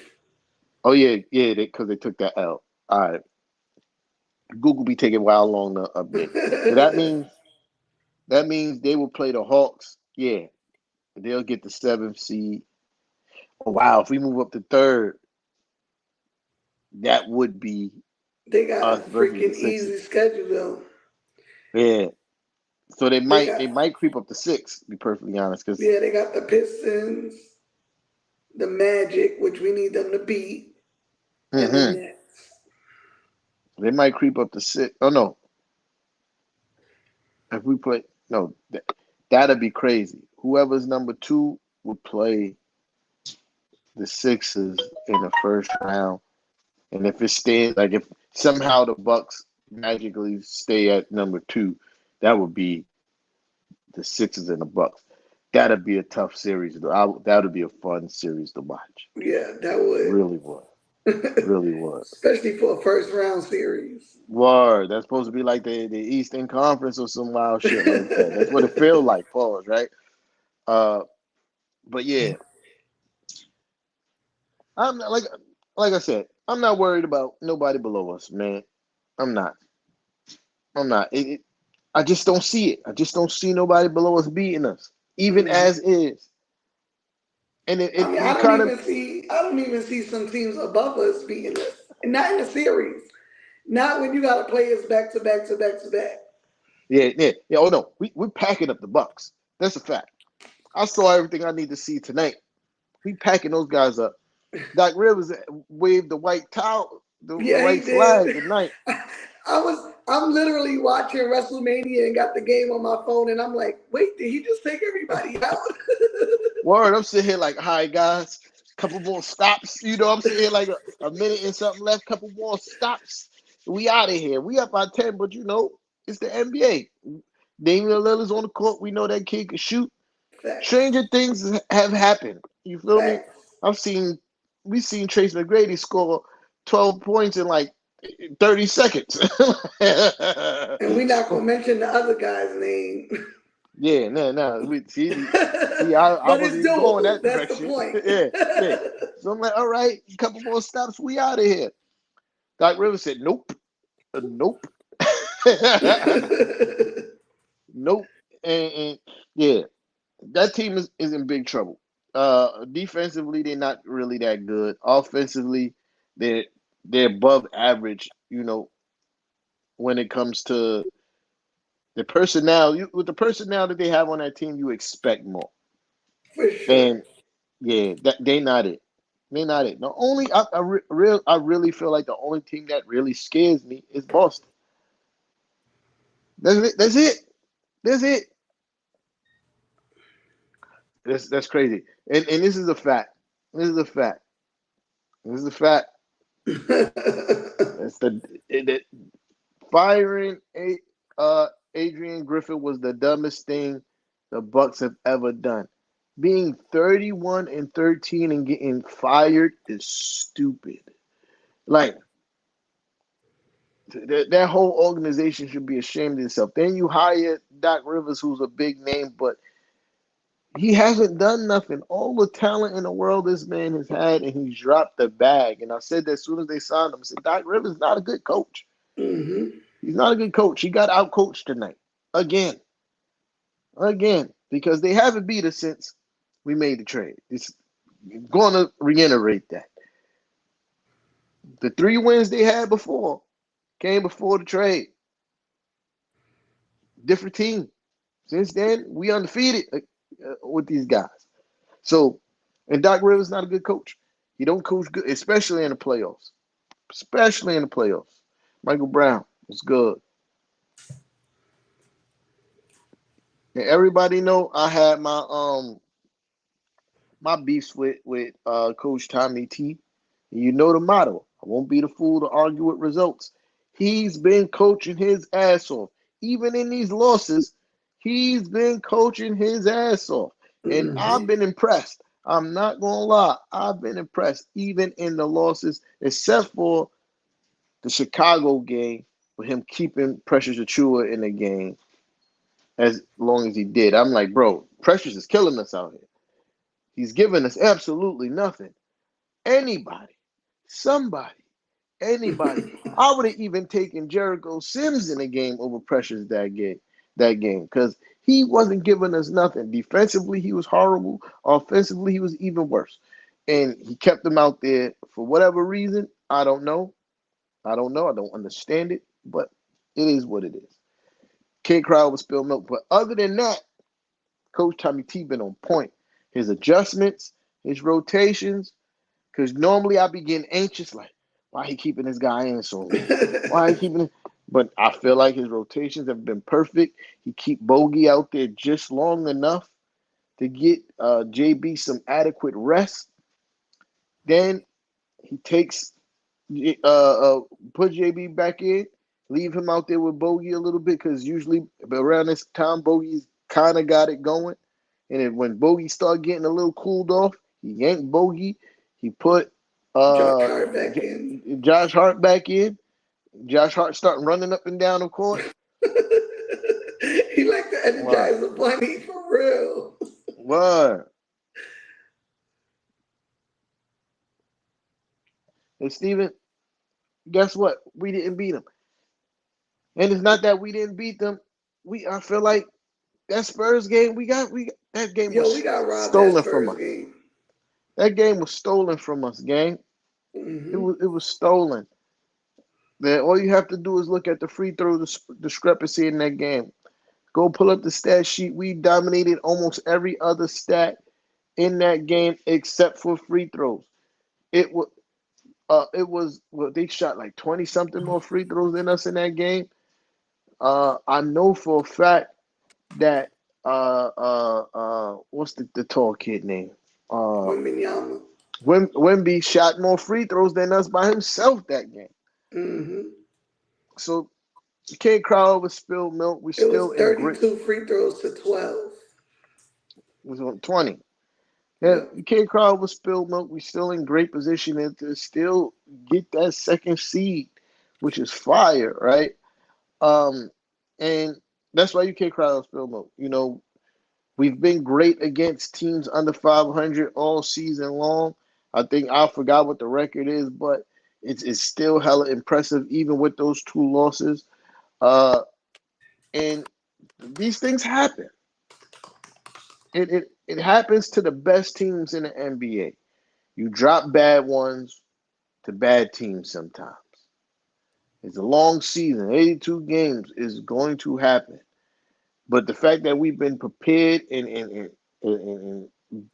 Oh yeah, because they took that L. All right. Google be taking a while long to update. So that means they will play the Hawks. Yeah, They'll get the seventh seed. Oh wow, if we move up to third, that would be They got a us versus the freaking Sixers. easy schedule though. Yeah. So they They might got they might creep up to six, to be perfectly honest, because yeah, they got the Pistons, the Magic, which we need them to beat, and the hmm Nets. they might creep up to six. Oh no, if we play no, that'd be crazy. Whoever's number two would play the Sixers in the first round, and if it stays like if somehow the Bucks magically stay at number two, that would be the Sixers and the Bucks. That'd be a tough series. That would be a fun series to watch. Yeah, that would. Really would. Really would. Especially for a first round series. Word. That's supposed to be like the Eastern Conference or some wild shit like that. That's what it feels like. Pause. Right. Uh. But yeah, I'm not, like I said, I'm not worried about nobody below us, man. I'm not. I'm not. I just don't see it. I just don't see nobody below us beating us, even Mhm. as is. And I mean, you kind of I don't even see some teams above us beating us, and not in the series. Not when you got to play us back to back to back to back. yeah. Oh no, we're packing up the Bucks. That's a fact. I saw everything I need to see tonight. We packing those guys up. Doc Rivers waved the white towel, the Yeah, he white flag did. tonight. I'm literally watching WrestleMania and got the game on my phone, and I'm like, wait, did he just take everybody out? Word, I'm sitting here like, hi guys, couple more stops. I'm sitting here like a minute and something left, couple more stops. We out of here. We up by 10, but it's the NBA. Damian Lillard's on the court. We know that kid can shoot. Facts. Stranger things have happened. You feel me? Facts. I've seen we've seen Trace McGrady score 12 points in like 30 seconds. And we're not gonna mention the other guy's name. Yeah, no. I But it's wasn't even going doable. that That's the direction. point. Yeah. So I'm like, all right, a couple more stops, we out of here. Doc Rivers said, nope, nope, nope, and yeah, that team is in big trouble. Defensively, they're not really that good. Offensively, they're they're above average. When it comes to the personnel, with the personnel that they have on that team, you expect more. For sure. And yeah, they not it. They not it. The only I really feel like the only team that really scares me is Boston. That's it. That's it. That's it. That's crazy. And this is a fact. This is a fact. This is a fact. That's firing Adrian Griffin was the dumbest thing the Bucks have ever done. Being 31-13 and getting fired is stupid. Like that whole organization should be ashamed of itself. Then you hire Doc Rivers, who's a big name, but he hasn't done nothing. All the talent in the world this man has had, and he's dropped the bag. And I said that as soon as they signed him, I said Doc Rivers is not a good coach. Hmm. He's not a good coach. He got out coached tonight again, because they haven't beat us since we made the trade. It's going to reiterate that the 3 wins they had before came before the trade. Different team. Since then, we undefeated with these guys. So, and Doc Rivers is not a good coach. He don't coach good, especially in the playoffs. Especially in the playoffs. Michael Brown was good. And everybody know I had my beefs with Coach Tommy T. You know the motto. I won't be the fool to argue with results. He's been coaching his ass off. Even in these losses, he's been coaching his ass off. And I've Hmm. been impressed. I'm not gonna lie. I've been impressed even in the losses, except for the Chicago game with him keeping Precious Achua in the game as long as he did. I'm like, bro, Precious is killing us out here. He's giving us absolutely nothing. Anybody, somebody, anybody. I would have even taken Jericho Sims in the game over Precious that game because He wasn't giving us nothing. Defensively, he was horrible. Offensively, he was even worse. And he kept them out there for whatever reason. I don't know. I don't know. I don't understand it. But it is what it is. Kid Crowd was spilled milk. But other than that, Coach Tommy T been on point. His adjustments, his rotations, because normally I be getting anxious, like, why he keeping this guy in so long? Why he keeping it? But I feel like his rotations have been perfect. He keep Bogey out there just long enough to get JB some adequate rest. Then he takes uh, uh put JB back in, leave him out there with Bogey a little bit because usually around this time Bogey's kind of got it going. And then when Bogey started getting a little cooled off, he yanked Bogey. He put Josh uh, Hart back in. Josh Hart back in. Josh Hart started running up and down the court. He like to Wow. energize the bunny for real. What? And Steven, guess what? We didn't beat them. And it's not that we didn't beat them. I feel like that Spurs game we got that game Yo, we was got robbed that stolen from Spurs us. game. That game was stolen from us, gang. Hmm. It was stolen. Then all you have to do is look at the free throw discrepancy in that game. Go pull up the stat sheet. We dominated almost every other stat in that game except for free throws. It was well, they shot like 20 something more free throws than us in that game. I know for a fact that what's the tall kid name? Uh Wimbenyama. Wemby shot more free throws than us by himself that game. Hmm. So you can't cry over spilled milk. We It was still in great. 32 free throws to 12. It was on 20. Yeah, Yep. you can't cry over spilled milk. We still in great position and to still get that second seed, which is fire, right? Um, and that's why you can't cry over spilled milk. You know, we've been great against teams under 500 all season long. I think I forgot what the record is, but it's still hella impressive even with those two losses. Uh, and these things happen. It happens to the best teams in the NBA. You drop bad ones to bad teams sometimes. It's a long season. 82 games is going to happen. But the fact that we've been prepared and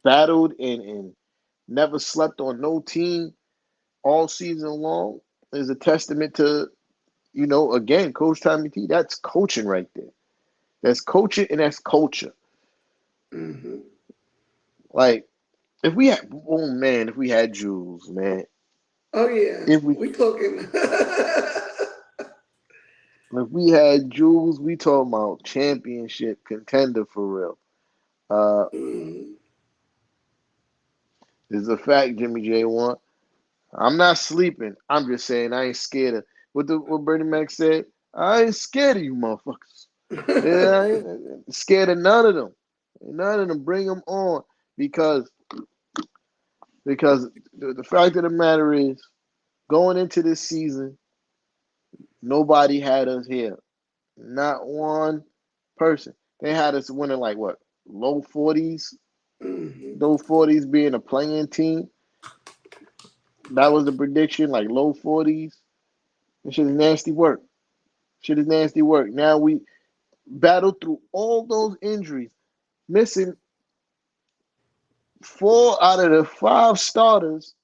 battled and never slept on no team all season long is a testament to, again, Coach Tommy T. That's coaching right there. That's coaching and that's culture. Hmm. Like, if we had, oh man, if we had Jules, man, Oh, yeah. if we We talking. if we had Jules, we talking about championship contender for real. Uh, Mhm. this is a fact, Jimmy J one. I'm not sleeping. I'm just saying I ain't scared of what Bernie Mac said. I ain't scared of you motherfuckers. Yeah, I ain't scared of none of them. None of them. Bring them on because because the fact of the matter is going into this season, nobody had us here. Not one person. They had us winning like what? Low 40s. Mhm. Low 40s being a playing team. That was the prediction, like low 40s. This shit is nasty work. Shit is nasty work. Now we battled through all those injuries, missing 4 out of the 5 starters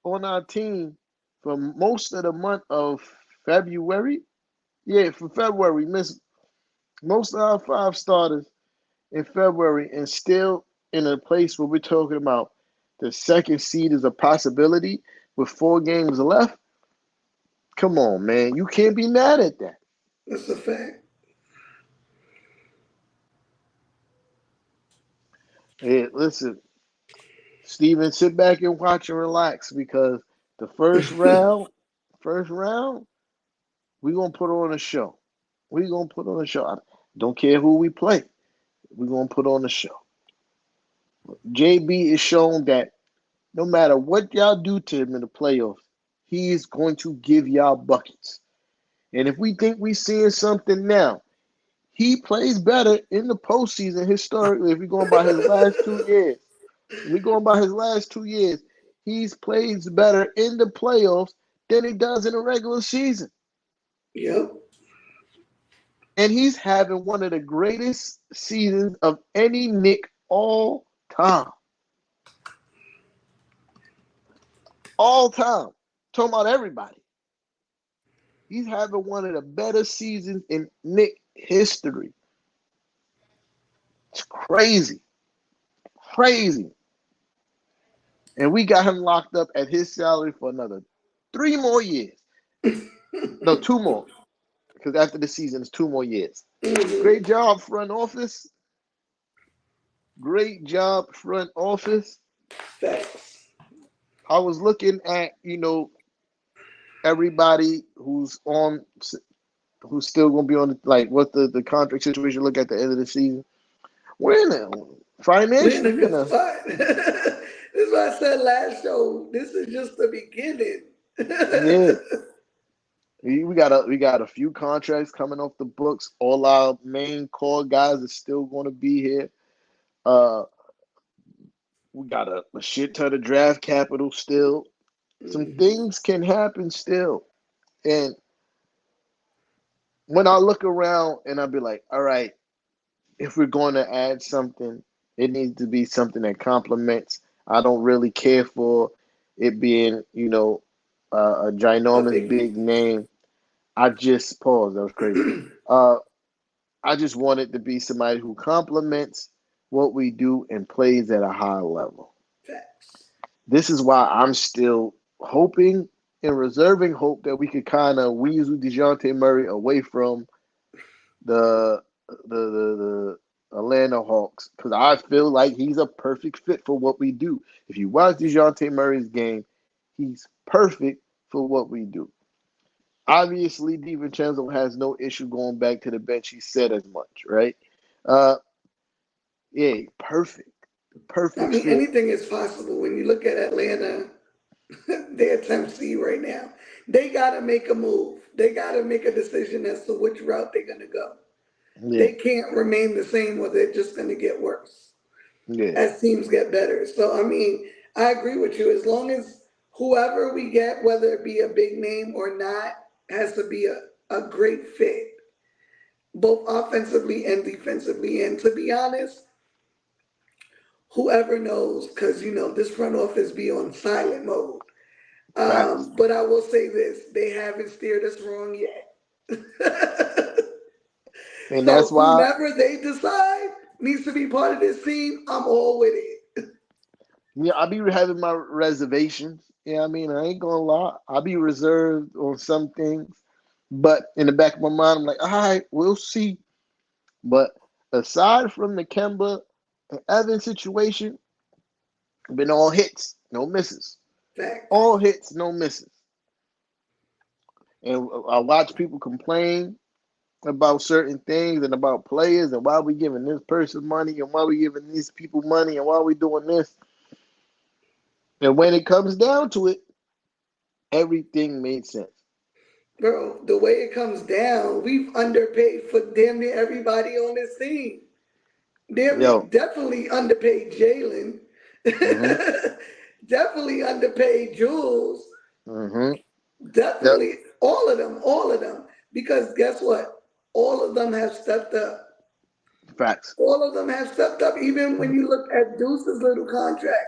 on our team for most of the month of February. Yeah, for February, missed most of our 5 starters in February and still in a place where we're talking about the second seed is a possibility with 4 games left. Come on, man. You can't be mad at that. That's a fact. Hey, listen, Steven, sit back and watch and relax because the first round, we're gonna put on a show. We're gonna put on a show. I don't care who we play. We're gonna put on a show. JB is shown that no matter what y'all do to him in the playoffs, he is going to give y'all buckets. And if we think we seeing something now, He plays better in the postseason historically. If we're going by his last 2 years, he's plays better in the playoffs than he does in the regular season. Yep. And he's having one of the greatest seasons of any Knick all time. All time. Talking about everybody. He's having one of the better seasons in Knick history. It's crazy. Crazy. And we got him locked up at his salary for another 3 more years. No, 2 more. Because after the season, it's 2 more years. Great job, front office. Great job, front office. Facts. I was looking at, everybody who's still going to be on, like, what the contract situation look at the end of the season. We're in a We're in a financially in good a, spot. This is what I said last show. This is just the beginning. yeah. We got a few contracts coming off the books. All our main core guys are still going to be here. We got a shit ton of draft capital still. Some things can happen still. And when I look around and I'll be like, all right, if we're going to add something, it needs to be something that complements. I don't really care for it being, a A ginormous big name. big name. I just paused. That was crazy. I just want it to be somebody who complements what we do and plays at a high level. Facts. This is why I'm still hoping and reserving hope that we could kind of weasel DeJounte Murray away from the the Atlanta Hawks, because I feel like he's a perfect fit for what we do. If you watch DeJounte Murray's game, he's perfect for what we do. Obviously, DiVincenzo has no issue going back to the bench. He said as much, right? Uh, yeah, perfect. I Perfect mean, fit. anything is possible when you look at Atlanta. They're 10th seed right now. They got to make a move. They got to make a decision as to which route they're going to go. Yeah, They can't remain the same or they're just going to get worse yeah, as teams get better. So, I mean, I agree with you. As long as whoever we get, whether it be a big name or not, has to be a great fit, both offensively and defensively. And to be honest, whoever knows, because, this front office be on silent mode. facts. But I will say this, they haven't steered us wrong yet. And So that's why, whomever they decide needs to be part of this team, I'm all with it. I be having my reservations. Yeah, I mean, I ain't gonna lie. I be reserved on some things, but in the back of my mind, I'm like, all right, we'll see. But aside from the Kemba and Evans situation, been all hits, no misses. Facts. All hits, no misses. And I watch people complain about certain things and about players and why we giving this person money and why we giving these people money and why we doing this. And when it comes down to it, everything made sense. Bro, the way it comes down, we've underpaid for damn near everybody on this team. Yo, Definitely underpaid Jalen. mm-hmm, Definitely underpaid Jules. mm-hmm. Yep, Definitely all of them. Because guess what? All of them have stepped up. facts. All of them have stepped up. Even when you look at Deuce's little contract,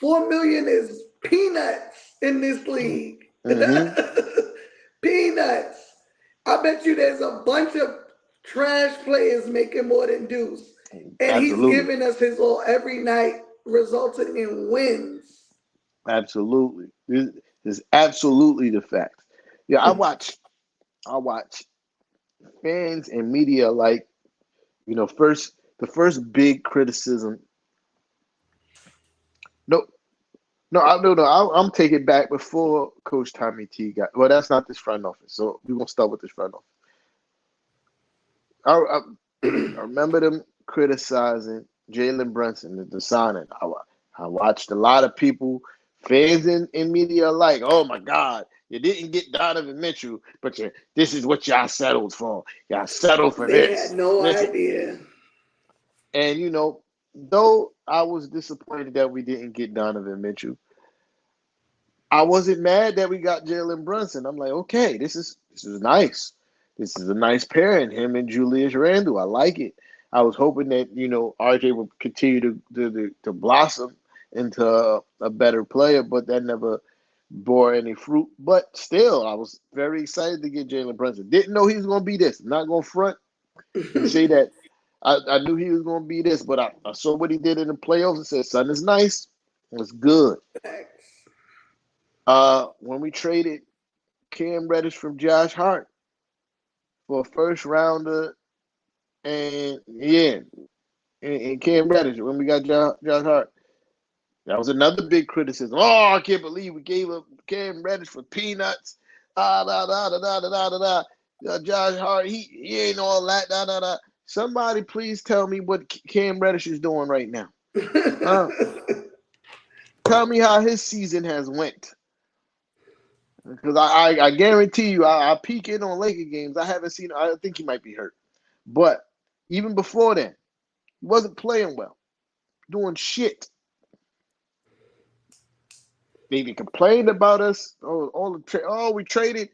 4 million is peanuts in this league. Mm-hmm. Peanuts. I bet you there's a bunch of trash players making more than Deuce. And he's Absolutely. giving us his all every night, resulting in wins. Absolutely. This is absolutely the facts. Yeah, I watch fans and media like, first the first big criticism. No, no, I'm taking back before Coach Tommy T got. Well, that's not this front office. So we're gonna start with this front office. I remember them criticizing Jalen Brunson, the signing. I watched a lot of people, fans in media, like, oh my God, You didn't get Donovan Mitchell, but this is what y'all settled for. Y'all settled for They had this. no Listen, idea. and though I was disappointed that we didn't get Donovan Mitchell, I wasn't mad that we got Jalen Brunson. I'm like, okay, this is nice. This is a nice pairing, him and Julius Randle. I like it. I was hoping that RJ would continue to blossom into a better player, but that never bore any fruit. But still, I was very excited to get Jalen Brunson. Didn't know he was going to be this. I'm not going to front and say that I knew he was going to be this, but I saw what he did in the playoffs and said, son is nice. It's good. Facts. When we traded Cam Reddish from Josh Hart for a first rounder, and yeah, and Cam Reddish when we got Josh Hart, that was another big criticism. Oh, I can't believe we gave up Cam Reddish for peanuts. Ah, da da da da da da da. Josh Hart, he ain't all that. Da da da. Somebody please tell me what Cam Reddish is doing right now. Uh, Tell me how his season has went. Because I guarantee you, I peek in on Laker games. I haven't seen. I think he might be hurt, but even before then, he wasn't playing well, doing shit. They complained about us. We traded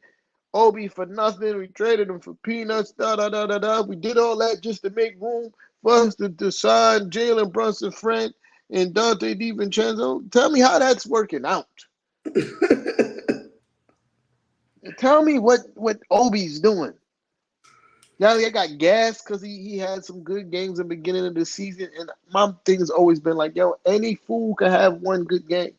Obi for nothing. We traded him for peanuts. Da da da da da. We did all that just to make room for us to sign Jalen Brunson, friend, and Dante DiVincenzo. Tell me how that's working out. Tell me what Obi's doing. Now they got gas because he had some good games in the beginning of the season. And my thing has always been like, yo, any fool can have one good game.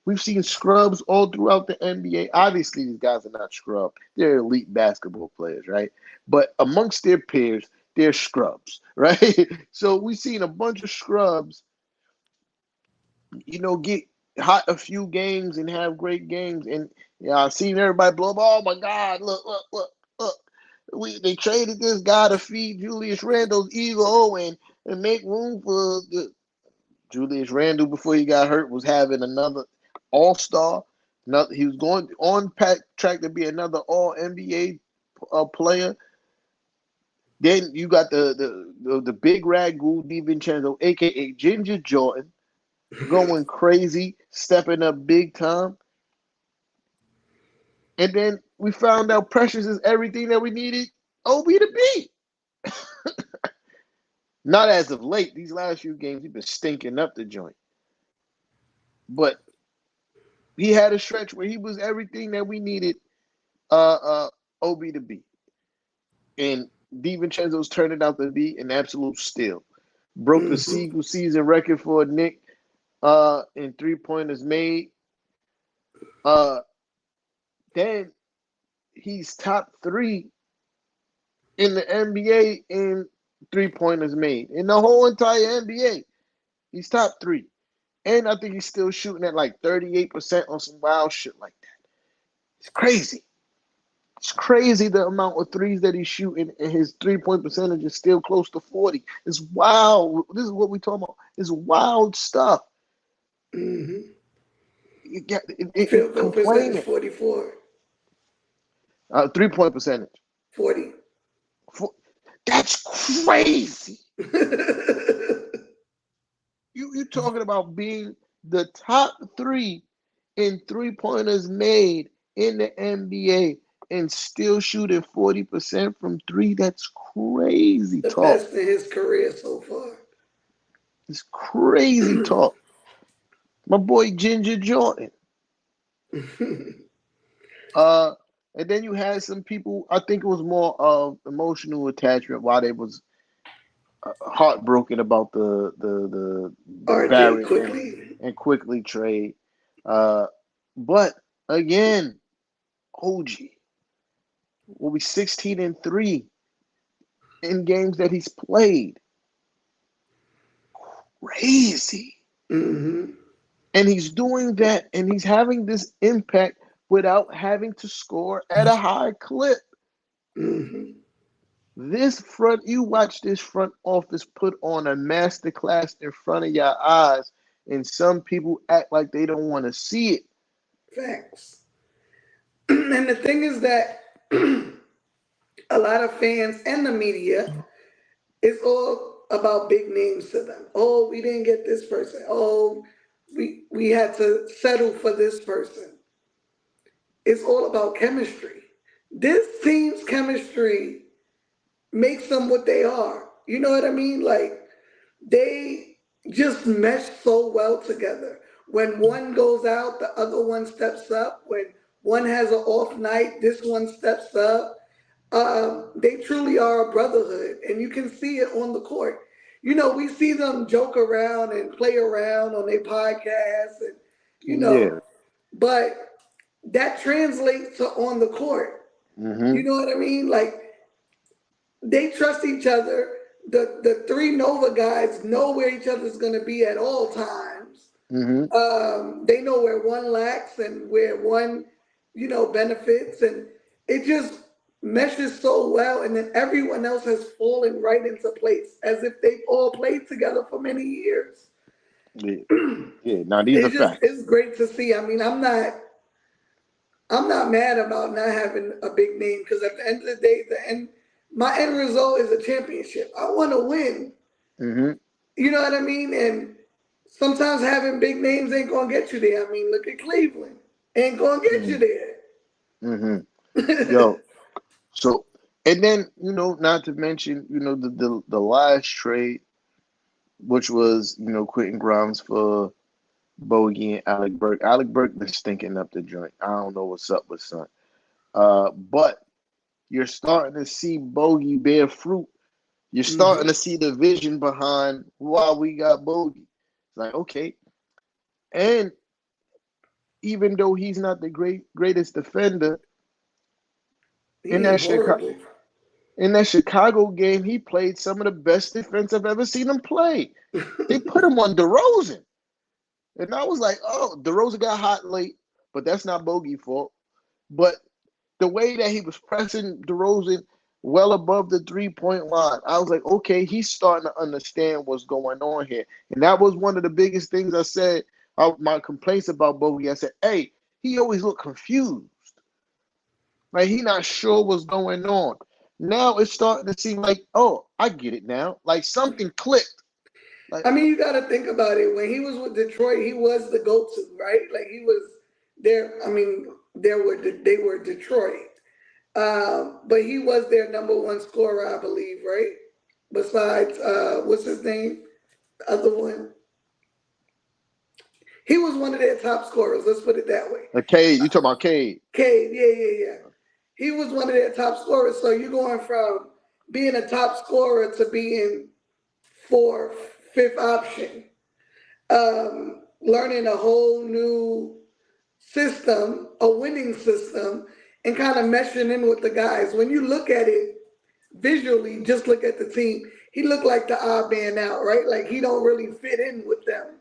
We've seen scrubs all throughout the NBA. Obviously, these guys are not scrubs. They're elite basketball players, right? But amongst their peers, they're scrubs, right? So we've seen a bunch of scrubs, get hot a few games and have great games. And I've seen everybody blow up. Oh my God, look. They traded this guy to feed Julius Randle's ego and make room for Julius Randle before he got hurt was having another All-Star. He was going on track to be another All NBA player. Then you got the big ragu DiVincenzo, aka Ginger Jordan, going crazy, stepping up big time. And then we found out Precious is everything that we needed Obi to be. Not as of late. These last few games, he's been stinking up the joint. But he had a stretch where he was everything that we needed Obi to be. And DiVincenzo's turned out to be an absolute steal. Broke the single season record for a Knick in three-pointers made. Then he's top 3 in the NBA in three-pointers made. In the whole entire NBA, he's top 3. And I think he's still shooting at like 38% on some wild shit like that. It's crazy. It's crazy the amount of threes that he's shooting, and his three-point percentage is still close to 40. It's wild. This is what we're talking about. It's wild stuff. Mm-hmm. You Field goal percentage complaining. 44. Three-point percentage. 40. That's crazy. You're talking about being the top 3 in three-pointers made in the NBA and still shooting 40% from 3. That's crazy The talk. best in his career so far. It's crazy talk. My boy Ginger Jordan. And then you had some people, I think it was more of emotional attachment while they was heartbroken about the RJ Barrett quickly. and quickly trade. But again, OG will be 16-3 in games that he's played. Crazy. Mm-hmm. And he's doing that and he's having this impact without having to score at a high clip. Mm-hmm. You watch this front office put on a masterclass in front of your eyes, and some people act like they don't want to see it. Facts. And the thing is that a lot of fans and the media, it's all about big names to them. Oh, we didn't get this person. Oh, we had to settle for this person. It's all about chemistry. This team's chemistry makes them what they are. You know what I mean? Like they just mesh so well together. When one goes out, the other one steps up. When one has an off night, this one steps up. They truly are a brotherhood, and you can see it on the court. You know, we see them joke around and play around on their podcasts, and you know, Yeah. but that translates to on the court. You Mm-hmm. know what I mean? Like they trust each other. The three Nova guys know where each other's going to be at all times. Mm-hmm. They know where one lacks and where one, benefits, and it just meshes so well. And then everyone else has fallen right into place as if they've all played together for many years. Yeah. Yeah. Now these are It's just facts. it's great to see. I mean, I'm not mad about not having a big name because at the end of the day, my end result is a championship. I want to win. Mm-hmm. You know what I mean? And sometimes having big names ain't gonna get you there. I mean, look at Cleveland, ain't gonna get you Mm-hmm. there. Yo. So, and then not to mention, the last trade, which was Quentin Grimes for Bogey and Alec Burke. Alec Burke been stinking up the joint. I don't know what's up with son. But you're starting to see Bogey bear fruit. You're starting to Hmm. see the vision behind why we got Bogey. It's like, okay. And even though he's not the greatest defender, in He that ain't Chicago horrible. in that Chicago game, he played some of the best defense I've ever seen him play. They put him on DeRozan. And I was like, oh, DeRozan got hot late, but that's not Bogey fault. But the way that he was pressing DeRozan well above the 3-point line, I was like, okay, he's starting to understand what's going on here. And that was one of the biggest things I said. My complaints about Bogey. I said, hey, he always looked confused. Like he not sure what's going on. Now it's starting to seem like, oh, I get it now. Like something clicked. Like, I mean, you got to think about it. When he was with Detroit, he was the go-to, right? Like he was there. I mean, they were Detroit, but he was their number one scorer, I believe, right? Besides, what's his name? The other one. He was one of their top scorers. Let's put it that way. Cade, you talking about Cade? Cade, yeah. He was one of their top scorers. So you're going from being a top scorer to being fourth, fifth option. Learning a whole new system, a winning system, and kind of meshing in with the guys. When you look at it visually, just look at the team. He looked like the odd man out, right? Like he don't really fit in with them,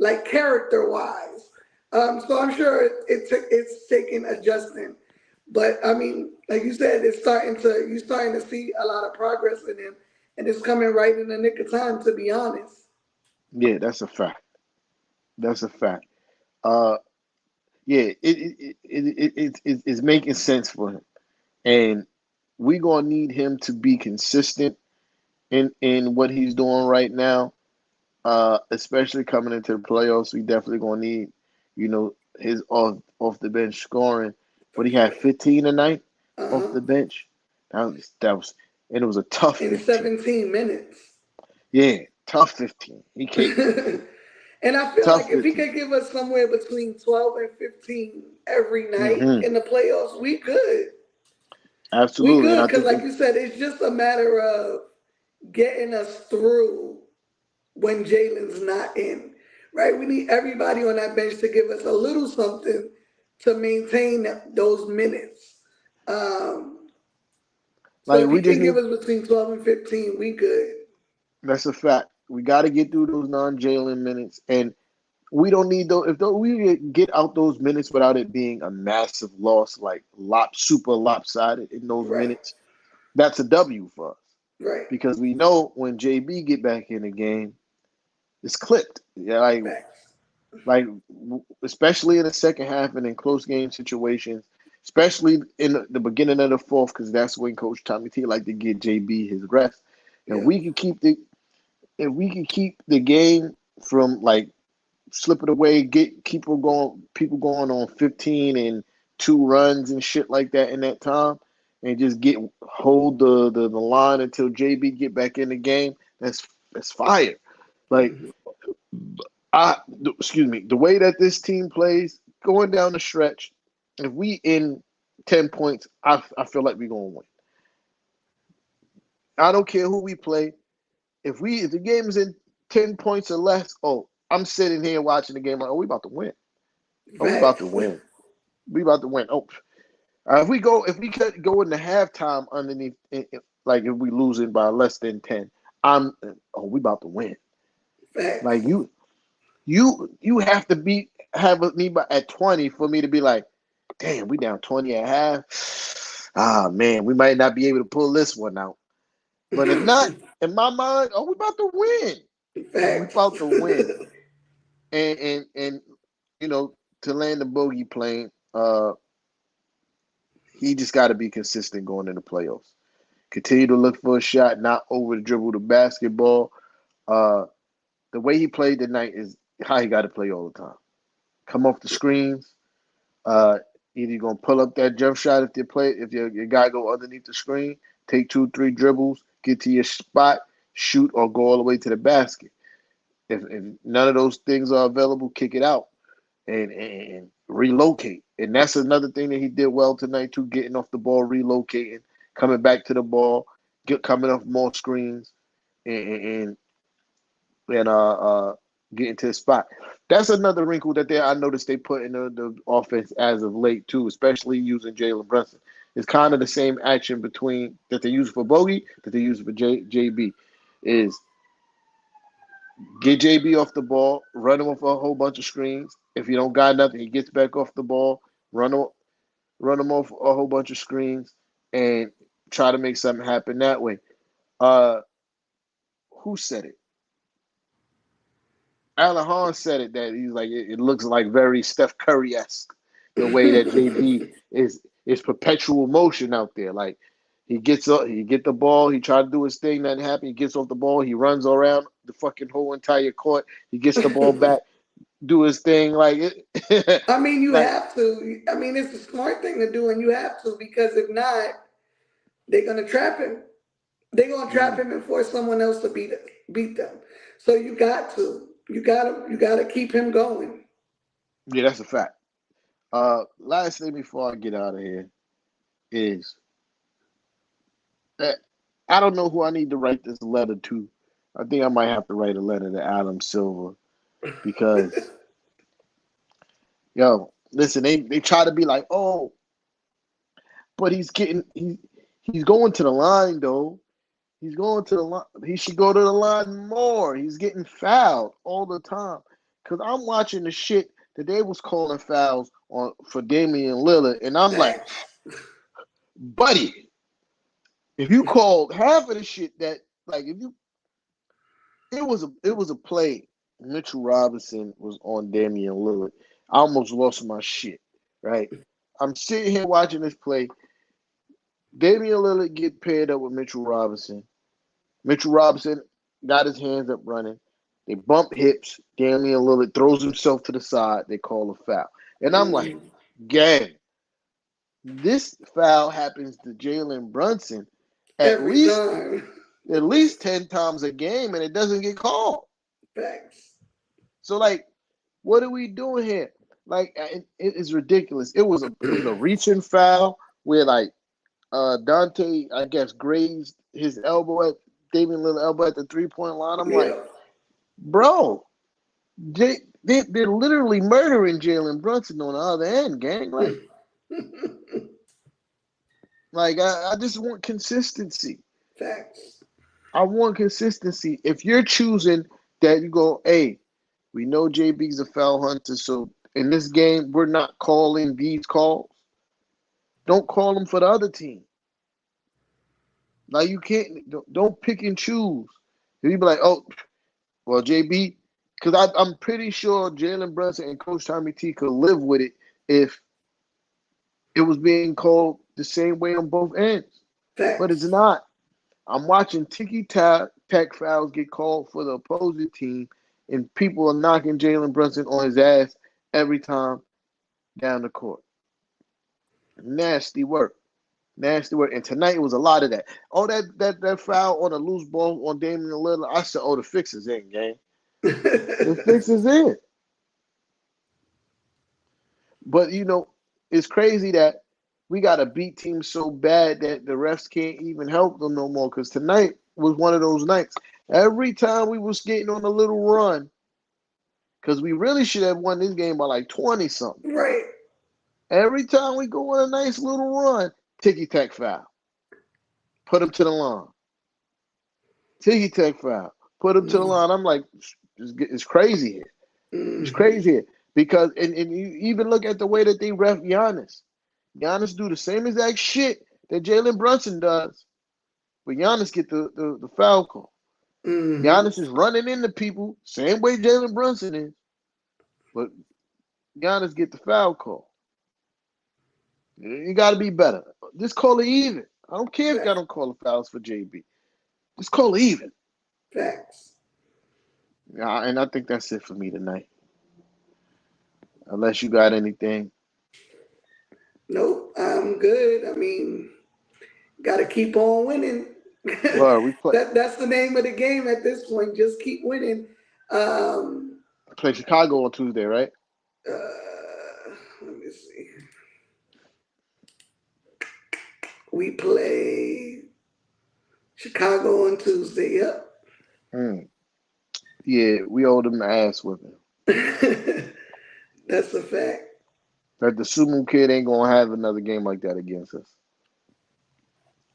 like character wise. So I'm sure it's taking adjusting, but I mean, like you said, you're starting to see a lot of progress in him, and it's coming right in the nick of time. To be honest. Yeah, that's a fact. That's a fact. Uh, yeah, it's making sense for him, and we gonna need him to be consistent in what he's doing right now. Especially coming into the playoffs, we definitely gonna need, his off the bench scoring. But he had 15 tonight Uh off huh. the bench. That was, and it was a tough In 15. 17 minutes. Yeah, tough 15. He can't And I feel tough like if he 15. could give us somewhere between 12 and 15 every night Hmm. in the playoffs, we could. We Absolutely, and could, I because think like you said, it's just a matter of getting us through when Jalen's not in, right? We need everybody on that bench to give us a little something to maintain those minutes. Um, so like if he we just can give need. us between 12 and 15, we good. That's a fact. We got to get through those non-Jalen minutes, and we don't need those. If we get out those minutes without it being a massive loss, like super lopsided in those Right, minutes, that's a W for us right. because we know when JB get back in the game, it's clipped. Yeah, Facts. like especially in the second half and in close game situations. especially in the beginning of the fourth, because that's when Coach Tommy T like to get JB his rest. And Yeah. we can keep the if we can keep the game from like slipping away, get people going on 15-2 runs and shit like that in that time, and just hold the line until JB get back in the game. That's fire. Like Mhm. excuse me, the way that this team plays going down the stretch, if we in 10 points, I feel like we're gonna win. I don't care who we play. If the game is in 10 points or less, oh, I'm sitting here watching the game like, oh, we about to win. Oh, we about to Facts. win. We about to win. Oh, if we could go into halftime underneath, like if we losing by less than 10, we about to win. Facts. Like you have to have me at 20 for me to be like, damn, we down 20 at half. Ah man, we might not be able to pull this one out. But if not, in my mind, oh, we about to win. We Facts. about to win. And you know, to land the bogey plane, he just got to be consistent going in the playoffs. Continue to look for a shot, not over dribble the basketball. Uh, the way he played tonight is how he got to play all the time. Come off the screens. Uh, Either you're gonna pull up that jump shot if your guy go underneath the screen, take 2, 3 dribbles, get to your spot, shoot, or go all the way to the basket. If none of those things are available, kick it out and relocate. And that's another thing that he did well tonight too, getting off the ball, relocating, coming back to the ball, coming off more screens, and and getting to the spot. That's another wrinkle that I noticed they put in the offense as of late too, especially using Jalen Brunson. It's kind of the same action between that they use for Bogey that they use for JB. Is get JB off the ball, run him off a whole bunch of screens. If you don't got nothing, he gets back off the ball, run him off a whole bunch of screens, and try to make something happen that way. Uh, who said it? Alan Hahn said it that he's like it looks like very Steph Curry esque the way that JB is perpetual motion out there. Like he gets up, he get the ball, he try to do his thing, nothing happen. He gets off the ball, he runs around the fucking whole entire court. He gets the ball back, do his thing like it. I mean, you like have to. I mean, it's a smart thing to do, and you have to because if not, they're gonna trap him. They're gonna trap mhm. him and force someone else to beat them. So you got to. You gotta keep him going. Yeah, that's a fact. Last thing before I get out of here is that I don't know who I need to write this letter to. I think I might have to write a letter to Adam Silver because yo, listen, they try to be like, oh, but he's going to the line though. He's going to the line. He should go to the line more. He's getting fouled all the time. Cause I'm watching the shit that they was calling fouls on for Damian Lillard, and I'm like, Facts. buddy, if you called half of the shit that like if you it was a play. Mitchell Robinson was on Damian Lillard. I almost lost my shit. Right. I'm sitting here watching this play. Damian Lillard get paired up with Mitchell Robinson. Mitchell Robinson got his hands up running. They bump hips. Damian Lillard throws himself to the side. They call a foul. And I'm like, Mhm. gang, this foul happens to Jalen Brunson at Every least time. at least 10 times a game and it doesn't get called. Facts. So like, what are we doing here? Like it is ridiculous. It was a reaching foul where like Dante, I guess, grazed his elbow at Damian Lillard elbow at the 3-point line. I'm like, Yeah. bro, they're literally murdering Jalen Brunson on the other end, gang. Like I just want consistency. Facts. I want consistency. If you're choosing that, you go, hey, we know JB's a foul hunter, so in this game we're not calling these calls. Don't call them for the other team. Like you can't. Don't pick and choose. If you be like, oh, well, JB, because I'm pretty sure Jalen Brunson and Coach Tommy T could live with it if it was being called the same way on both ends, but it's Facts. not. I'm watching ticky tack fouls get called for the opposing team, and people are knocking Jalen Brunson on his ass every time down the court. Nasty work. Nasty work. And tonight it was a lot of that. Oh, that foul on a loose ball on Damian Lillard. I said, oh, the fix is in, gang. The fix is in. But it's crazy that we got to beat teams so bad that the refs can't even help them no more. Because tonight was one of those nights. Every time we was getting on a little run, because we really should have won this game by like 20 something. Right. Every time we go on a nice little run, ticky tack foul. Put him to the line. Ticky tack foul. Put him to the line. I'm like, it's crazy here. It's Mm-hmm. crazy here. Because and you even look at the way that they ref Giannis. Giannis do the same exact shit that Jalen Brunson does. But Giannis get the foul call. Mm-hmm. Giannis is running into people, same way Jalen Brunson is. But Giannis get the foul call. You got to be better. Just call it even. I don't care if y'all don't call the fouls for JB. Just call it even. Facts. And I think that's it for me tonight. Unless you got anything. Nope, I'm good. I mean, got to keep on winning. Well, we That's the name of the game at this point. Just keep winning. Um, play Chicago on Tuesday, right? let me see. We play Chicago on Tuesday. Yep. Hmm. Yeah, we owe them the ass whipping. That's a fact. That the Sumu kid ain't gonna have another game like that against us.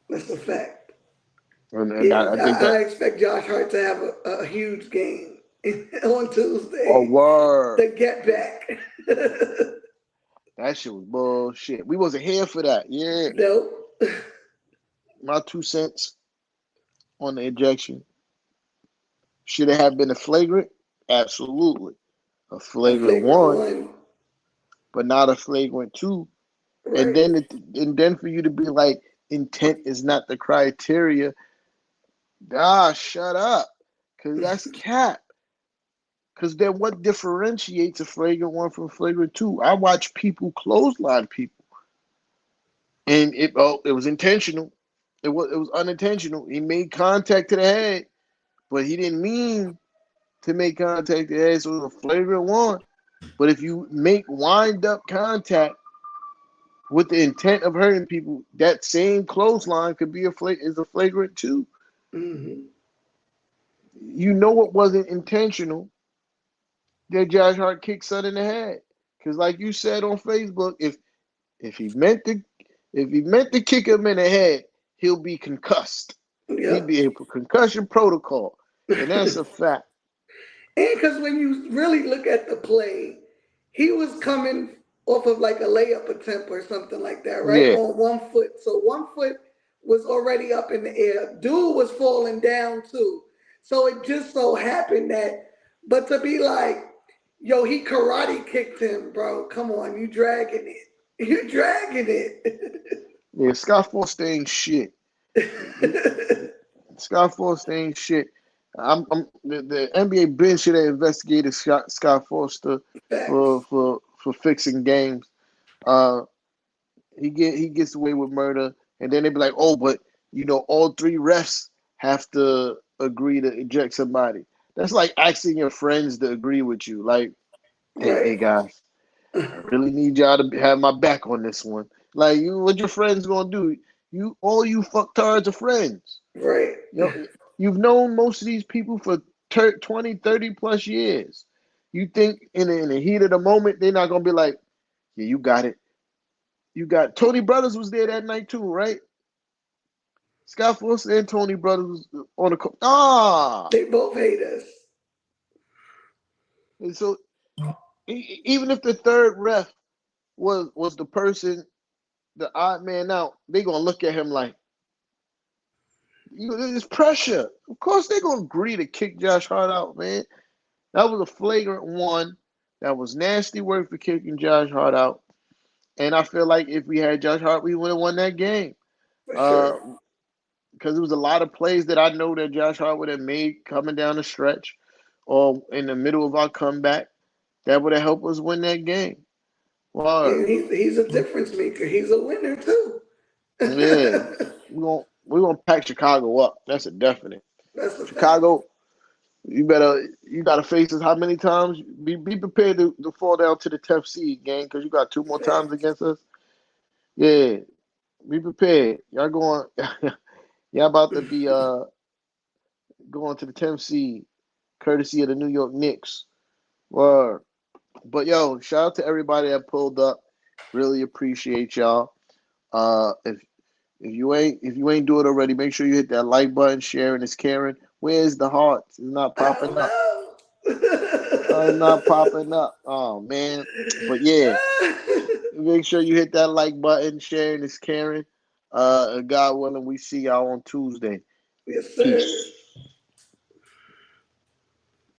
That's a fact. And Yeah, I think that. I expect Josh Hart to have a huge game on Oh, Tuesday. word. The get back. That shit was bullshit. We wasn't here for that. Yeah. Nope. My 2 cents on the ejection. Should it have been a flagrant? Absolutely. A A flagrant flagrant one, one. but not a flagrant two. And Right. then for you to be like, intent is not the criteria. Shut up. Cause that's cap. Because then what differentiates a flagrant one from flagrant two? I watch people clothesline people. And it was intentional. It was unintentional. He made contact to the head, but he didn't mean to make contact to the head, so it was a flagrant one. But if you make wind up contact with the intent of hurting people, that same clothesline could be is a flagrant two. Mm-hmm. You know it wasn't intentional that Josh Hart kicked Son in the head. Because like you said on Facebook, if he meant to kick him in the head, he'll be concussed. He'd Yep. be a concussion protocol. And that's a fact. And because when you really look at the play, he was coming off of like a layup attempt or something like that, right? Yeah. On 1 foot. So 1 foot was already up in the air. Dude was falling down too. So it just so happened that, but to be like, yo, he karate kicked him, bro. Come on, you dragging it. You dragging it. Yeah, Scott Foster ain't shit. Scott Foster ain't shit. The NBA bench should have investigated Scott Foster for Facts. for fixing games. Uh, he gets away with murder, and then they be like, oh, but all three refs have to agree to eject somebody. That's like asking your friends to agree with you. Like, hey Right. guys, I really need y'all to have my back on this one. Like, what your friends gonna do? All you fucktards are friends. Right. You've known most of these people for 20, 30 plus years. You think in the heat of the moment, they're not going to be like, yeah, you got it. You got Tony Brothers was there that night too, right? Scott Foster and Tony Brothers was on the court. They both hate us. And so even if the third ref was the person, the odd man out, they going to look at him like, there's pressure. Of course they're going to agree to kick Josh Hart out, man. That was a flagrant one. That was nasty work for kicking Josh Hart out. And I feel like if we had Josh Hart, we would have won that game. For Uh, sure. because it was a lot of plays that I know that Josh Hart would have made coming down the stretch or in the middle of our comeback that would have helped us win that game. Wow. And he's a difference maker. He's a winner too. Yeah. We gonna pack Chicago up. That's a definite. That's a fact. Chicago, you gotta face us how many times? Be prepared to fall down to the 10th seed game because you got two more times Facts. against us. Yeah. Be prepared. Y'all going y'all about to be going to the 10th seed, courtesy of the New York Knicks. Word. But yo, shout out to everybody that pulled up. Really appreciate y'all. If you ain't do it already, make sure you hit that like button. Sharing is caring. Where's the hearts? It's not I popping don't up. know. It's not popping up. Oh man. But yeah, make sure you hit that like button. Sharing is caring. God willing, we see y'all on Tuesday. Yes, sir. Peace.